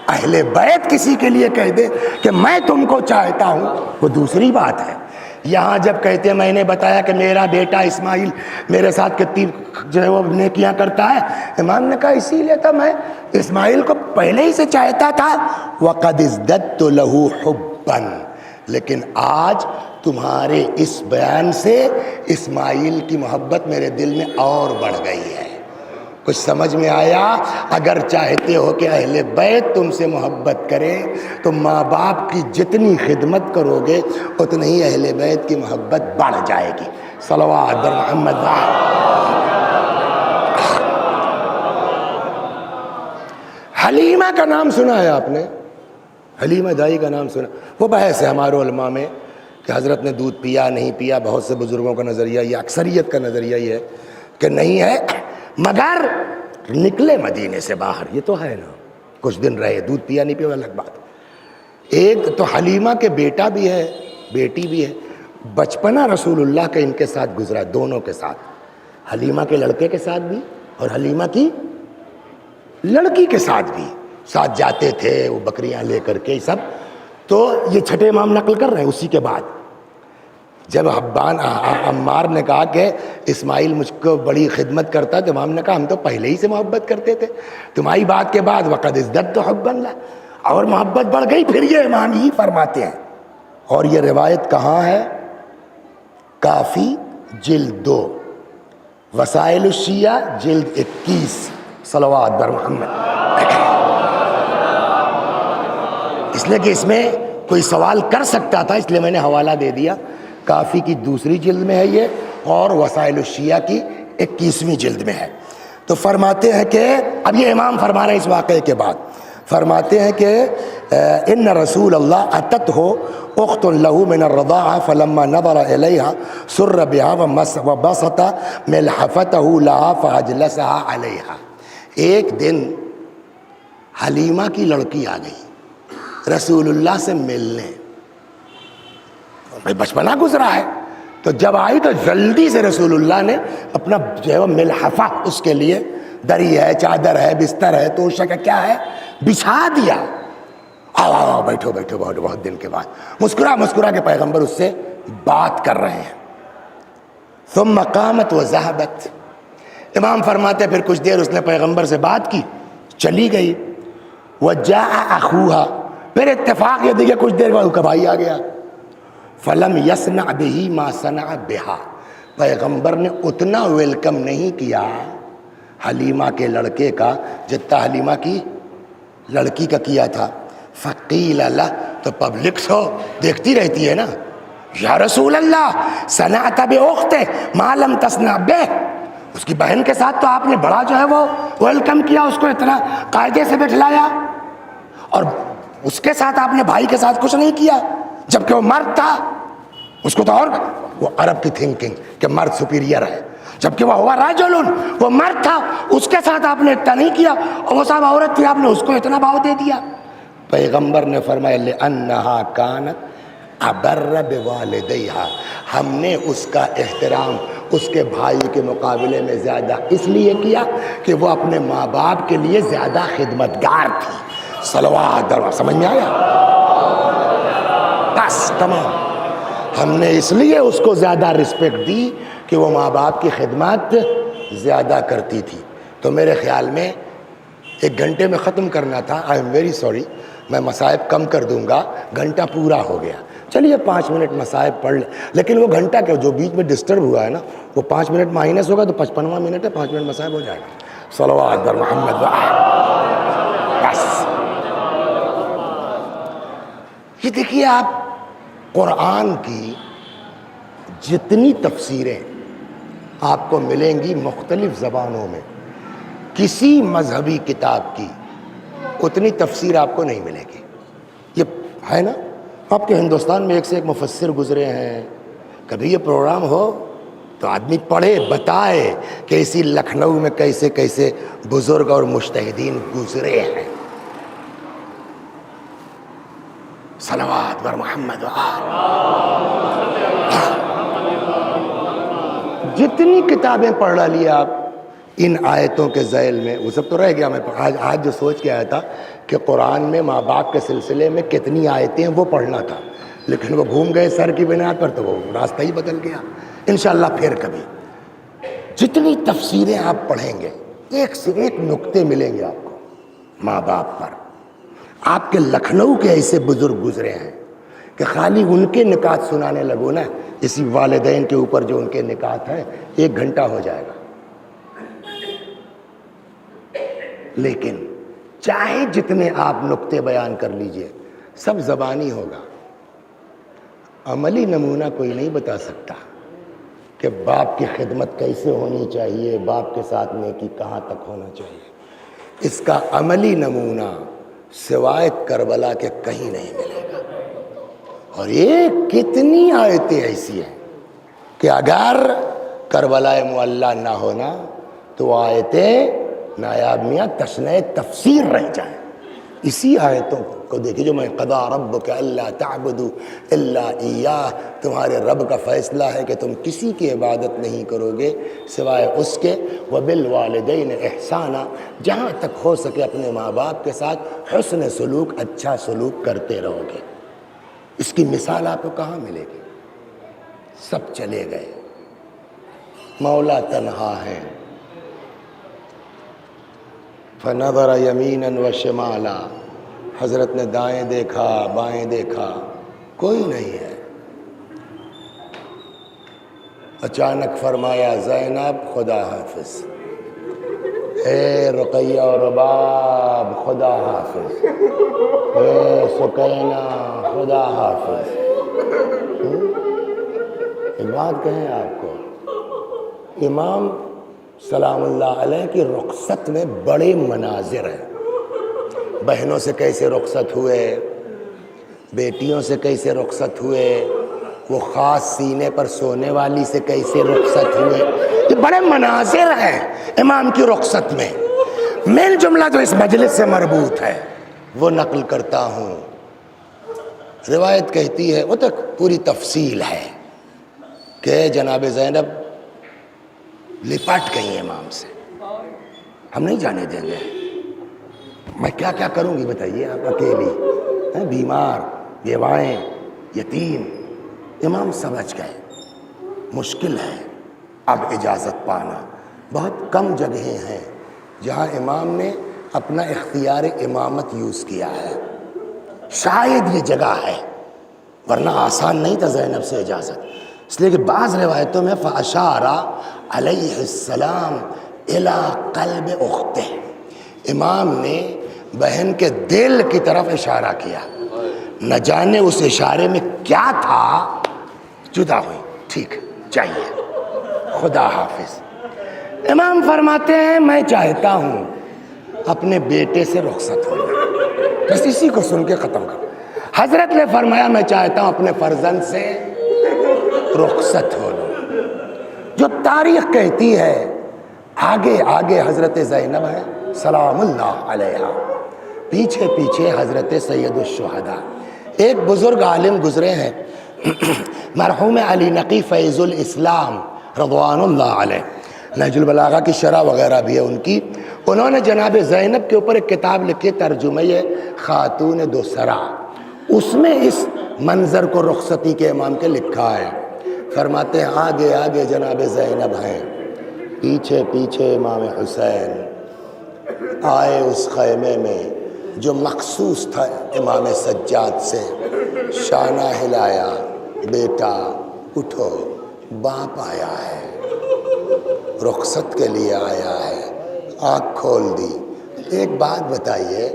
اہل بیت کسی کے لیے کہہ دے کہ میں تم کو چاہتا ہوں وہ دوسری بات ہے۔ یہاں جب کہتے ہیں میں نے بتایا کہ میرا بیٹا اسماعیل میرے ساتھ کتنی جو ہے وہ نیکیاں کرتا ہے، امام نے کہا اسی لیے تو میں اسماعیل کو پہلے ہی سے چاہتا تھا۔ وَقَدْ ازْدَدْتُ لَهُ حُبًّا، لیکن آج تمہارے اس بیان سے اسماعیل کی محبت میرے دل میں اور بڑھ گئی ہے۔ کچھ سمجھ میں آیا؟ اگر چاہتے ہو کہ اہل بیت تم سے محبت کرے تو ماں باپ کی جتنی خدمت کرو گے اتنی ہی اہل بیت کی محبت بڑھ جائے گی۔ صلوات بر محمد۔ حلیمہ کا نام سنا ہے آپ نے؟ حلیمہ دائی کا نام سنا؟ وہ بحث ہے ہمارے علماء میں کہ حضرت نے دودھ پیا نہیں پیا، بہت سے بزرگوں کا نظریہ یہ، اکثریت کا نظریہ یہ ہے کہ نہیں ہے، مگر نکلے مدینے سے باہر، یہ تو ہے نا، کچھ دن رہے، دودھ پیا نہیں پیا الگ بات۔ ایک تو حلیمہ کے بیٹا بھی ہے بیٹی بھی ہے، بچپنا رسول اللہ کا ان کے ساتھ گزرا، دونوں کے ساتھ، حلیمہ کے لڑکے کے ساتھ بھی اور حلیمہ کی لڑکی کے ساتھ بھی، ساتھ جاتے تھے وہ بکریاں لے کر کے سب۔ تو یہ چھٹے امام نقل کر رہے ہیں اسی کے بعد۔ جب عمار نے کہا کہ اسماعیل مجھ کو بڑی خدمت کرتا ہے، تو امام نے کہا ہم تو پہلے ہی سے محبت کرتے تھے، تمہاری بات کے بعد وقد ازددت حبا لہ، اور محبت بڑھ گئی۔ پھر یہ امام ہی فرماتے ہیں، اور یہ روایت کہاں ہے؟ کافی جلد 2، وسائل الشیعہ جلد 21، صلوات بر محمد۔ اس لیے کہ اس میں کوئی سوال کر سکتا تھا، اس لیے میں نے حوالہ دے دیا۔ کافی کی 2 جلد میں ہے یہ، اور وسائل الشیعہ کی 21ویں جلد میں ہے۔ تو فرماتے ہیں کہ اب یہ امام فرما رہے ہیں اس واقعے کے بعد، فرماتے ہیں کہ ان رسول اللہ اتتہ اخت له من الرضاعہ فلما نظر الیہا سر بها وبسط ملحفته لها فاجلسها علیہا۔ ایک دن حلیمہ کی لڑکی آ گئی رسول اللہ سے ملنے، بھائی بچپنا گزرا ہے، تو جب آئی تو جلدی سے رسول اللہ نے اپنا جو ہے وہ ملحفہ، اس کے لیے دری ہے، چادر ہے، بستر ہے، تو اس کا کیا ہے، بچھا دیا۔ آؤ آؤ بیٹھو بیٹھو، بہت دن کے بعد مسکرا مسکرا کے پیغمبر اس سے بات کر رہے ہیں۔ ثم قامت وذهبت، امام فرماتے پھر کچھ دیر اس نے پیغمبر سے بات کی، چلی گئی۔ وجاء اخوها، پھر اتفاق یہ دیکھے کچھ دیر بعد اس کا بھائی آ گیا۔ فلم یصنع به ما صنع بها، پیغمبر نے اتنا ویلکم نہیں کیا حلیمہ کے لڑکے کا جتنا حلیمہ کی لڑکی کا کیا تھا۔ فقیل لہ، تو پبلک سو دیکھتی رہتی ہے نا، یا رسول اللہ صنعت باختہ ما لم تصنع بہ، اس کی بہن کے ساتھ تو آپ نے بڑا جو ہے وہ ویلکم کیا، اس کو اتنا قاعدے سے بٹھلایا، اور اس کے ساتھ آپ نے بھائی کے ساتھ کچھ نہیں کیا، جبکہ وہ مرد تھا۔ اس کو تو اور وہ عرب کی تھنکنگ کہ مرد سپیریئر ہے، جبکہ وہ ہوا رجل، وہ مرد تھا، اس کے ساتھ آپ نے اتنا نہیں کیا، اور وہ صاحب عورت تھی، آپ نے اس کو اتنا بھاؤ دے دیا۔ پیغمبر نے فرمایا لأنہا کانت ابر بوالدیہا، ہم نے اس کا احترام اس کے بھائی کے مقابلے میں زیادہ اس لیے کیا کہ وہ اپنے ماں باپ کے لیے زیادہ خدمتگار تھی۔ صلوات، سمجھ میں آیا؟ بس تمام، ہم نے اس لیے اس کو زیادہ رسپیکٹ دی کہ وہ ماں باپ کی خدمت زیادہ کرتی تھی۔ تو میرے خیال میں 1 گھنٹے میں ختم کرنا تھا، آئی ایم ویری سوری، میں مصائب کم کر دوں گا، گھنٹہ پورا ہو گیا۔ چلیے 5 منٹ مصائب پڑھ لیں، لیکن وہ گھنٹہ کے جو بیچ میں ڈسٹرب ہوا ہے نا، وہ 5 منٹ مائنس ہوگا تو 55واں منٹ ہے، 5 منٹ مصائب ہو جائے گا۔ صلوات بر محمد۔ بس یہ دیکھیے آپ، قرآن کی جتنی تفسیریں آپ کو ملیں گی مختلف زبانوں میں، کسی مذہبی کتاب کی اتنی تفسیر آپ کو نہیں ملے گی۔ یہ ہے نا، آپ کے ہندوستان میں ایک سے ایک مفسر گزرے ہیں، کبھی یہ پروگرام ہو تو آدمی پڑھے، بتائے کہ اسی لکھنؤ میں کیسے کیسے بزرگ اور مجتہدین گزرے ہیں۔ صلوات بر محمد۔ جتنی کتابیں پڑھ ڈالیے آپ ان آیتوں کے ذیل میں، وہ سب تو رہ گیا۔ میں آج جو سوچ کے آیا تھا کہ قرآن میں ماں باپ کے سلسلے میں کتنی آیتیں ہیں وہ پڑھنا تھا، لیکن وہ گھوم گئے سر کی بنیاد پر، تو وہ راستہ ہی بدل گیا۔ انشاءاللہ پھر کبھی جتنی تفسیریں آپ پڑھیں گے، ایک سے ایک نقطے ملیں گے آپ کو ماں باپ پر۔ آپ کے لکھنؤ کے ایسے بزرگ گزرے ہیں کہ خالی ان کے نکات سنانے لگو نا، اسی والدین کے اوپر جو ان کے نکات ہیں، 1 گھنٹہ ہو جائے گا۔ لیکن چاہے جتنے آپ نقطے بیان کر لیجئے، سب زبانی ہوگا، عملی نمونہ کوئی نہیں بتا سکتا کہ باپ کی خدمت کیسے ہونی چاہیے، باپ کے ساتھ نیکی کہاں تک ہونا چاہیے۔ اس کا عملی نمونہ سوائے کربلا کے کہیں نہیں ملے گا۔ اور یہ کتنی آیتیں ایسی ہیں کہ اگر کربلا معلیٰ نہ ہونا تو وہ آیتیں نایاب میاں تشنہ تفسیر رہ جائیں۔ اسی آیتوں کو دیکھیے جو میں قضا ربک الا تعبدوا الا ایاہ، تمہارے رب کا فیصلہ ہے کہ تم کسی کی عبادت نہیں کرو گے سوائے اس کے، وبالوالدین احسانا، جہاں تک ہو سکے اپنے ماں باپ کے ساتھ حسن سلوک، اچھا سلوک کرتے رہو گے۔ اس کی مثال آپ کو کہاں ملے گی؟ سب چلے گئے، مولا تنہا ہیں۔ فنظر یمینا و شمالا، حضرت نے دائیں دیکھا بائیں دیکھا، کوئی نہیں ہے۔ اچانک فرمایا زینب خدا حافظ، اے رقیہ و رباب خدا حافظ، اے سکینہ خدا حافظ۔ ایک بات کہیں آپ کو، امام سلام اللہ علیہ کی رخصت میں بڑے مناظر ہیں۔ بہنوں سے کیسے رخصت ہوئے، بیٹیوں سے کیسے رخصت ہوئے، وہ خاص سینے پر سونے والی سے کیسے رخصت ہوئے، یہ بڑے مناظر ہیں امام کی رخصت میں۔ مین جملہ جو اس مجلس سے مربوط ہے وہ نقل کرتا ہوں۔ روایت کہتی ہے، وہ تک پوری تفصیل ہے کہ جناب زینب لپٹ گئی امام سے، ہم نہیں جانے دیں گے، میں کیا کیا کروں گی بتائیے آپ، اکیلی، بیمار، بیوائیں، یتیم۔ امام سمجھ گئے مشکل ہے اب اجازت پانا۔ بہت کم جگہیں ہیں جہاں امام نے اپنا اختیار امامت یوز کیا ہے، شاید یہ جگہ ہے، ورنہ آسان نہیں تھا زینب سے اجازت۔ اس لیے کہ بعض روایتوں میں فَأَشَارَ علیہ السلام اِلَىٰ قلب اختہ، امام نے بہن کے دل کی طرف اشارہ کیا، نہ جانے اس اشارے میں کیا تھا، جدا ہوئی، ٹھیک چاہیے، خدا حافظ۔ امام فرماتے ہیں میں چاہتا ہوں اپنے بیٹے سے رخصت ہونا، بس اسی کو سن کے ختم کر۔ حضرت نے فرمایا میں چاہتا ہوں اپنے فرزند سے رخصت ہو لوں۔ جو تاریخ کہتی ہے آگے آگے حضرت زینب ہے سلام اللہ علیہا، پیچھے پیچھے حضرت سید الشہداء۔ ایک بزرگ عالم گزرے ہیں مرحوم علی نقی فیض الاسلام رضوان اللہ علیہ، نہج البلاغہ کی شرح وغیرہ بھی ہے ان کی۔ انہوں نے جناب زینب کے اوپر ایک کتاب لکھی ترجمہ خاتون دو سرا، اس میں اس منظر کو رخصتی کے امام کے لکھا ہے۔ فرماتے ہیں آگے آگے جناب زینب ہیں، پیچھے پیچھے امام حسین آئے اس خیمے میں جو مخصوص تھا امام سجاد سے، شانہ ہلایا، بیٹا اٹھو، باپ آیا ہے، رخصت کے لیے آیا ہے، آنکھ کھول دی۔ ایک بات بتائیے،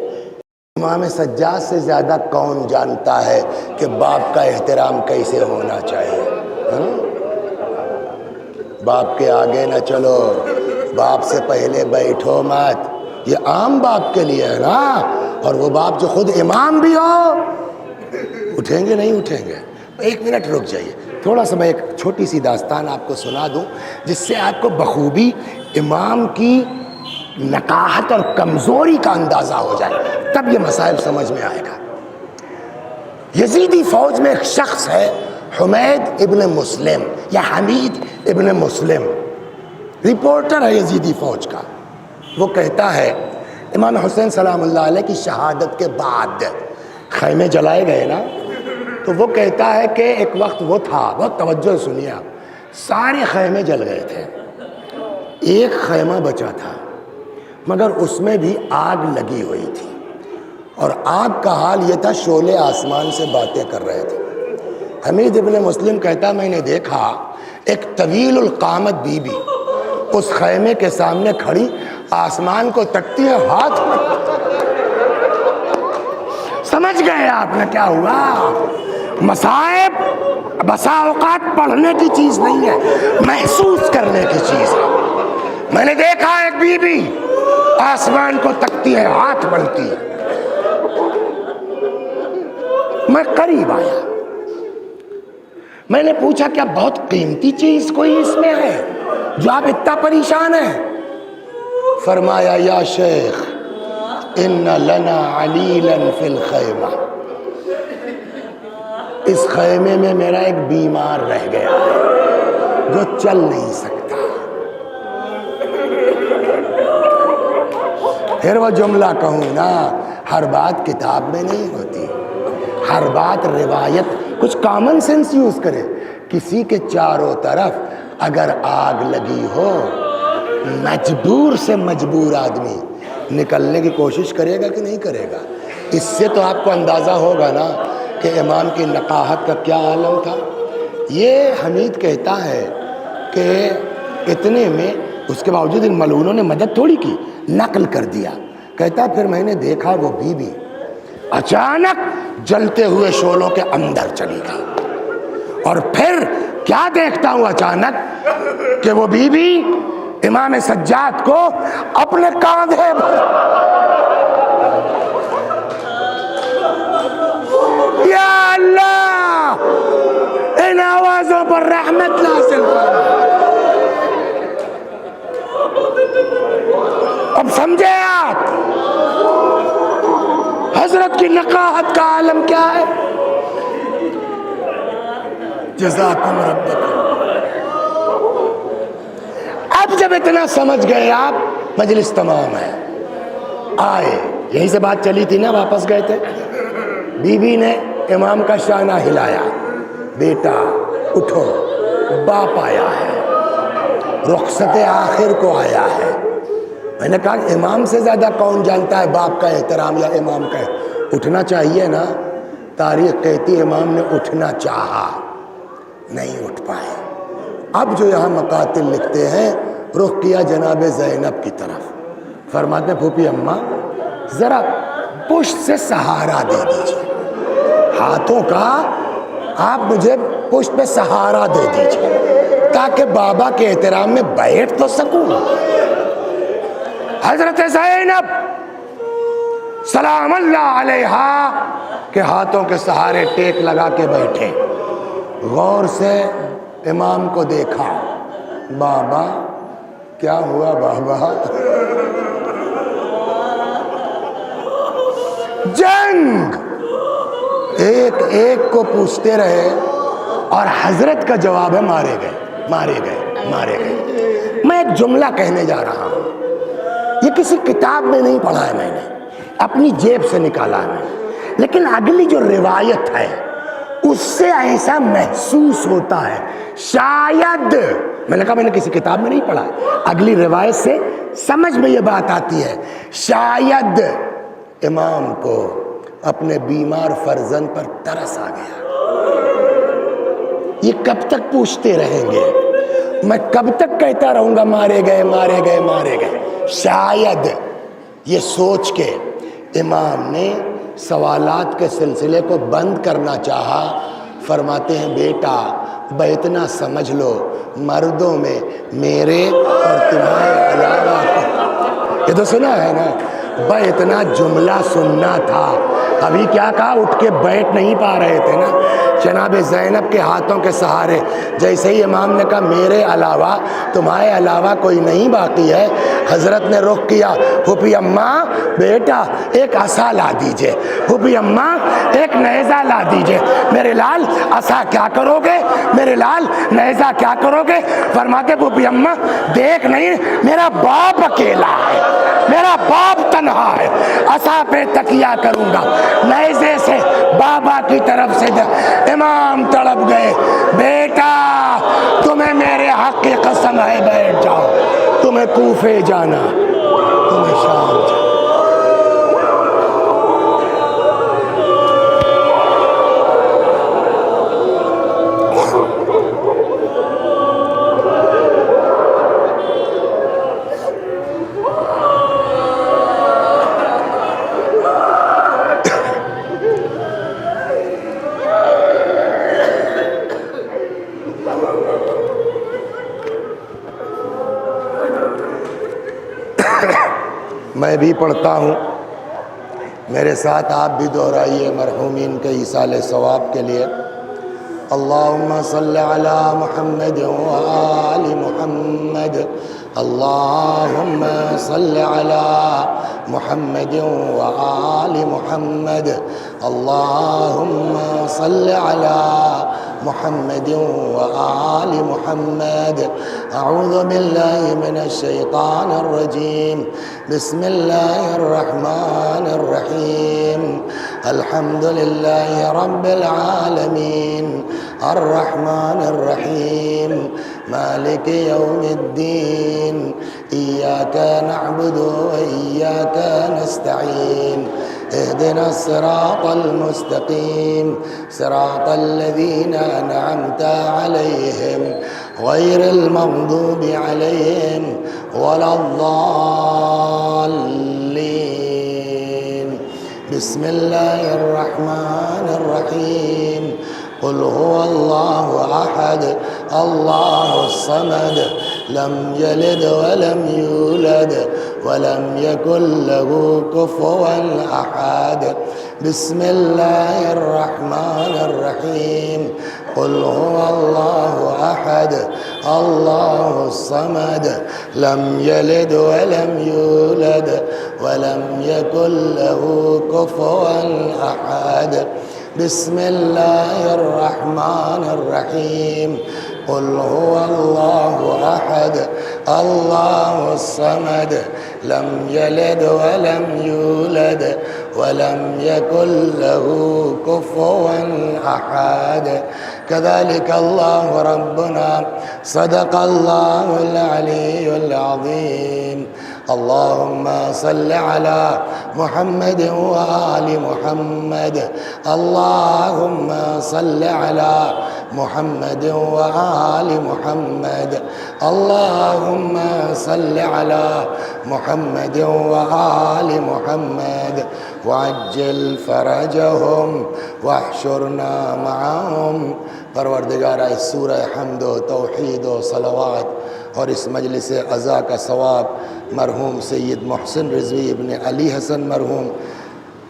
امام سجاد سے زیادہ کون جانتا ہے کہ باپ کا احترام کیسے ہونا چاہیے؟ باپ کے آگے نہ چلو، باپ سے پہلے بیٹھو مت، یہ عام باپ کے لیے ہے نا، اور وہ باپ جو خود امام بھی ہو، اٹھیں گے نہیں اٹھیں گے؟ ایک منٹ رک جائیے، تھوڑا سا میں ایک چھوٹی سی داستان آپ کو سنا دوں جس سے آپ کو بخوبی امام کی نقاہت اور کمزوری کا اندازہ ہو جائے، تب یہ مسائل سمجھ میں آئے گا۔ یزیدی فوج میں ایک شخص ہے حمید ابن مسلم یا حمید ابن مسلم، رپورٹر ہے یزیدی فوج کا۔ وہ کہتا ہے امام حسین سلام اللہ علیہ کی شہادت کے بعد خیمے جلائے گئے نا، تو وہ کہتا ہے کہ ایک وقت وہ تھا، بہت توجہ سنیے آپ، سارے خیمے جل گئے تھے، ایک خیمہ بچا تھا مگر اس میں بھی آگ لگی ہوئی تھی، اور آگ کا حال یہ تھا شعلے آسمان سے باتیں کر رہے تھے۔ حمید ابن مسلم کہتا میں نے دیکھا ایک طویل القامت بی بی اس خیمے کے سامنے کھڑی آسمان کو تکتی ہے، ہاتھ میں۔ سمجھ گئے آپ نے کیا ہوا؟ مصائب بسا اوقات پڑھنے کی چیز نہیں ہے، محسوس کرنے کی چیز ہے۔ میں نے دیکھا ایک بی بی آسمان کو تکتی ہے، ہاتھ بنتی ہے۔ میں قریب آیا، میں نے پوچھا کیا بہت قیمتی چیز کوئی اس میں ہے جو آپ اتنا پریشان ہیں؟ فرمایا یا شیخ ان لنا علیلا فی الخیمہ، اس خیمے میں میرا ایک بیمار رہ گیا ہے جو چل نہیں سکتا۔ پھر وہ جملہ کہوں نا، ہر بات کتاب میں نہیں ہوتی، ہر بات روایت، کچھ کامن سینس یوز کرے۔ کسی کے چاروں طرف اگر آگ لگی ہو، مجبور سے مجبور آدمی نکلنے کی کوشش کرے گا کہ نہیں کرے گا؟ اس سے تو آپ کو اندازہ ہوگا نا کہ امام کی نقاہت کا کیا عالم تھا۔ یہ حمید کہتا ہے کہ اتنے میں اس کے باوجود ان ملعونوں نے مدد تھوڑی کی، نقل کر دیا۔ کہتا پھر میں نے دیکھا وہ بی بی اچانک جلتے ہوئے شعلوں کے اندر چلی گئی، اور پھر کیا دیکھتا ہوں اچانک کہ وہ بی بی امام سجاد کو اپنے کاندھے یا اللہ ان آوازوں پر رحمت نازل فرما۔ اب سمجھے آپ حضرت کی نقاہت کا عالم کیا ہے؟ جزاکم ربکم۔ اب جب اتنا سمجھ گئے آپ، مجلس تمام ہے، آئے، یہیں سے بات چلی تھی نا، واپس گئے تھے، بی بی نے امام کا شانہ ہلایا، بیٹا اٹھو، باپ آیا ہے، رخصت آخر کو آیا ہے۔ میں نے کہا امام سے زیادہ کون جانتا ہے باپ کا احترام یا امام کا؟ اٹھنا چاہیے نا۔ تاریخ کہتی ہے امام نے اٹھنا چاہا، نہیں اٹھ پائے۔ اب جو یہاں مقاتل لکھتے ہیں، رخ کیا جناب زینب کی طرف، فرماتے ہیں پھوپھی اماں ذرا پشت سے سہارا دے دیجیے، ہاتھوں کا آپ مجھے پشت پہ سہارا دے دیجیے تاکہ بابا کے احترام میں بیٹھ تو سکوں۔ حضرت زینب سلام اللہ علیہا کے ہاتھوں کے سہارے ٹیک لگا کے بیٹھے، غور سے امام کو دیکھا، بابا کیا ہوا بابا؟ جنگ ایک ایک کو پوچھتے رہے، اور حضرت کا جواب ہے مارے گئے مارے گئے مارے گئے۔ میں ایک جملہ کہنے جا رہا ہوں، یہ کسی کتاب میں نہیں پڑھا ہے، میں نے اپنی جیب سے نکالا ہے، لیکن اگلی جو روایت ہے اس سے ایسا محسوس ہوتا ہے، شاید، میں نے کہا میں نے کسی کتاب میں نہیں پڑھا، اگلی روایت سے سمجھ میں یہ بات آتی ہے، شاید امام کو اپنے بیمار فرزند پر ترس آ گیا۔ یہ کب تک پوچھتے رہیں گے؟ میں کب تک کہتا رہوں گا مارے گئے مارے گئے مارے گئے؟ شاید یہ سوچ کے امام نے سوالات کے سلسلے کو بند کرنا چاہا۔ فرماتے ہیں بیٹا اتنا سمجھ لو، مردوں میں میرے اور تمہارے علاوہ کو، یہ تو سنا ہے نا، اتنا جملہ سننا تھا، ابھی کیا کہا، اٹھ کے بیٹھ نہیں پا رہے تھے نا۔ جناب زینب کے ہاتھوں کے سہارے جیسے ہی امام نے کہا میرے علاوہ تمہارے علاوہ کوئی نہیں باقی ہے، حضرت نے رخ کیا، پھوپھی اماں بیٹا ایک عصا لا دیجئے، پھوپھی اماں ایک نیزہ لا دیجئے۔ میرے لال عصا کیا کرو گے؟ میرے لال نیزہ کیا کرو گے؟ فرماتے پھوپھی اماں دیکھ نہیں، میرا باپ اکیلا ہے، میرا باپ تنہا ہے، عصا پہ تکیہ کروں گا، نیزے سے بابا کی طرف سے امام تڑپ گئے، بیٹا تمہیں میرے حق کی قسم ہے بیٹھ جاؤ، تمہیں کوفے جانا، تمہیں شام جانا۔ میں بھی پڑھتا ہوں، میرے ساتھ آپ بھی دہرائیے مرحومین کے ایصال ثواب کے لیے۔ اللہم صلی علی محمد وآل محمد، اللہم صلی علی محمد وآل محمد، اللہم صلی علی محمد وآل محمد۔ اعوذ باللہ من الشیطان الرجیم، بسم اللہ الرحمن الرحیم، الحمد للہ رب العالمین، الرحمن الرحيم مالك يوم الدين إياك نعبد وإياك نستعين اهدنا الصراط المستقيم صراط الذين أنعمت عليهم غير المغضوب عليهم ولا الضالين. بسم الله الرحمن الرحيم قل هو الله أحد الله الصمد لم يلد ولم يولد ولم يكن له كفوا أحد. بسم الله الرحمن الرحيم قل هو الله أحد الله الصمد لم يلد ولم يولد ولم يكن له كفوا أحد. بسم الله الرحمن الرحيم قل هو الله أحد الله الصمد لم يلد ولم يولد ولم يكن له كفوا أحد. كذلك الله ربنا صدق الله العلي العظيم. اللهم صل على محمد وآل محمد. اللهم صل على محمد وآل محمد. اللهم صل على محمد وآل محمد وعجل فرجهم واحشرنا معهم. پروردگارہ اس سورہ حمد و توحید و صلوات اور اس مجلس عزا کا ثواب مرحوم سید محسن رضوی ابن علی حسن مرحوم،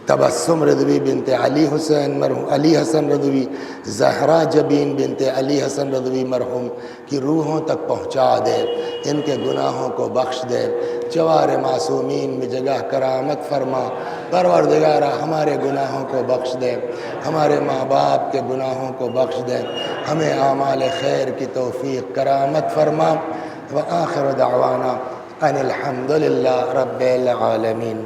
تبسم رضوی بنت علی حسین مرحوم، علی حسن رضوی، زہرا جبین بنت علی حسن رضوی مرحوم کی روحوں تک پہنچا دے، ان کے گناہوں کو بخش دے، جوار معصومین میں جگہ کرامت فرما۔ پروردگارہ ہمارے گناہوں کو بخش دے، ہمارے ماں باپ کے گناہوں کو بخش دے، ہمیں اعمال خیر کی توفیق کرامت فرما۔ وآخر دعوانا ان الحمد للہ رب العالمین۔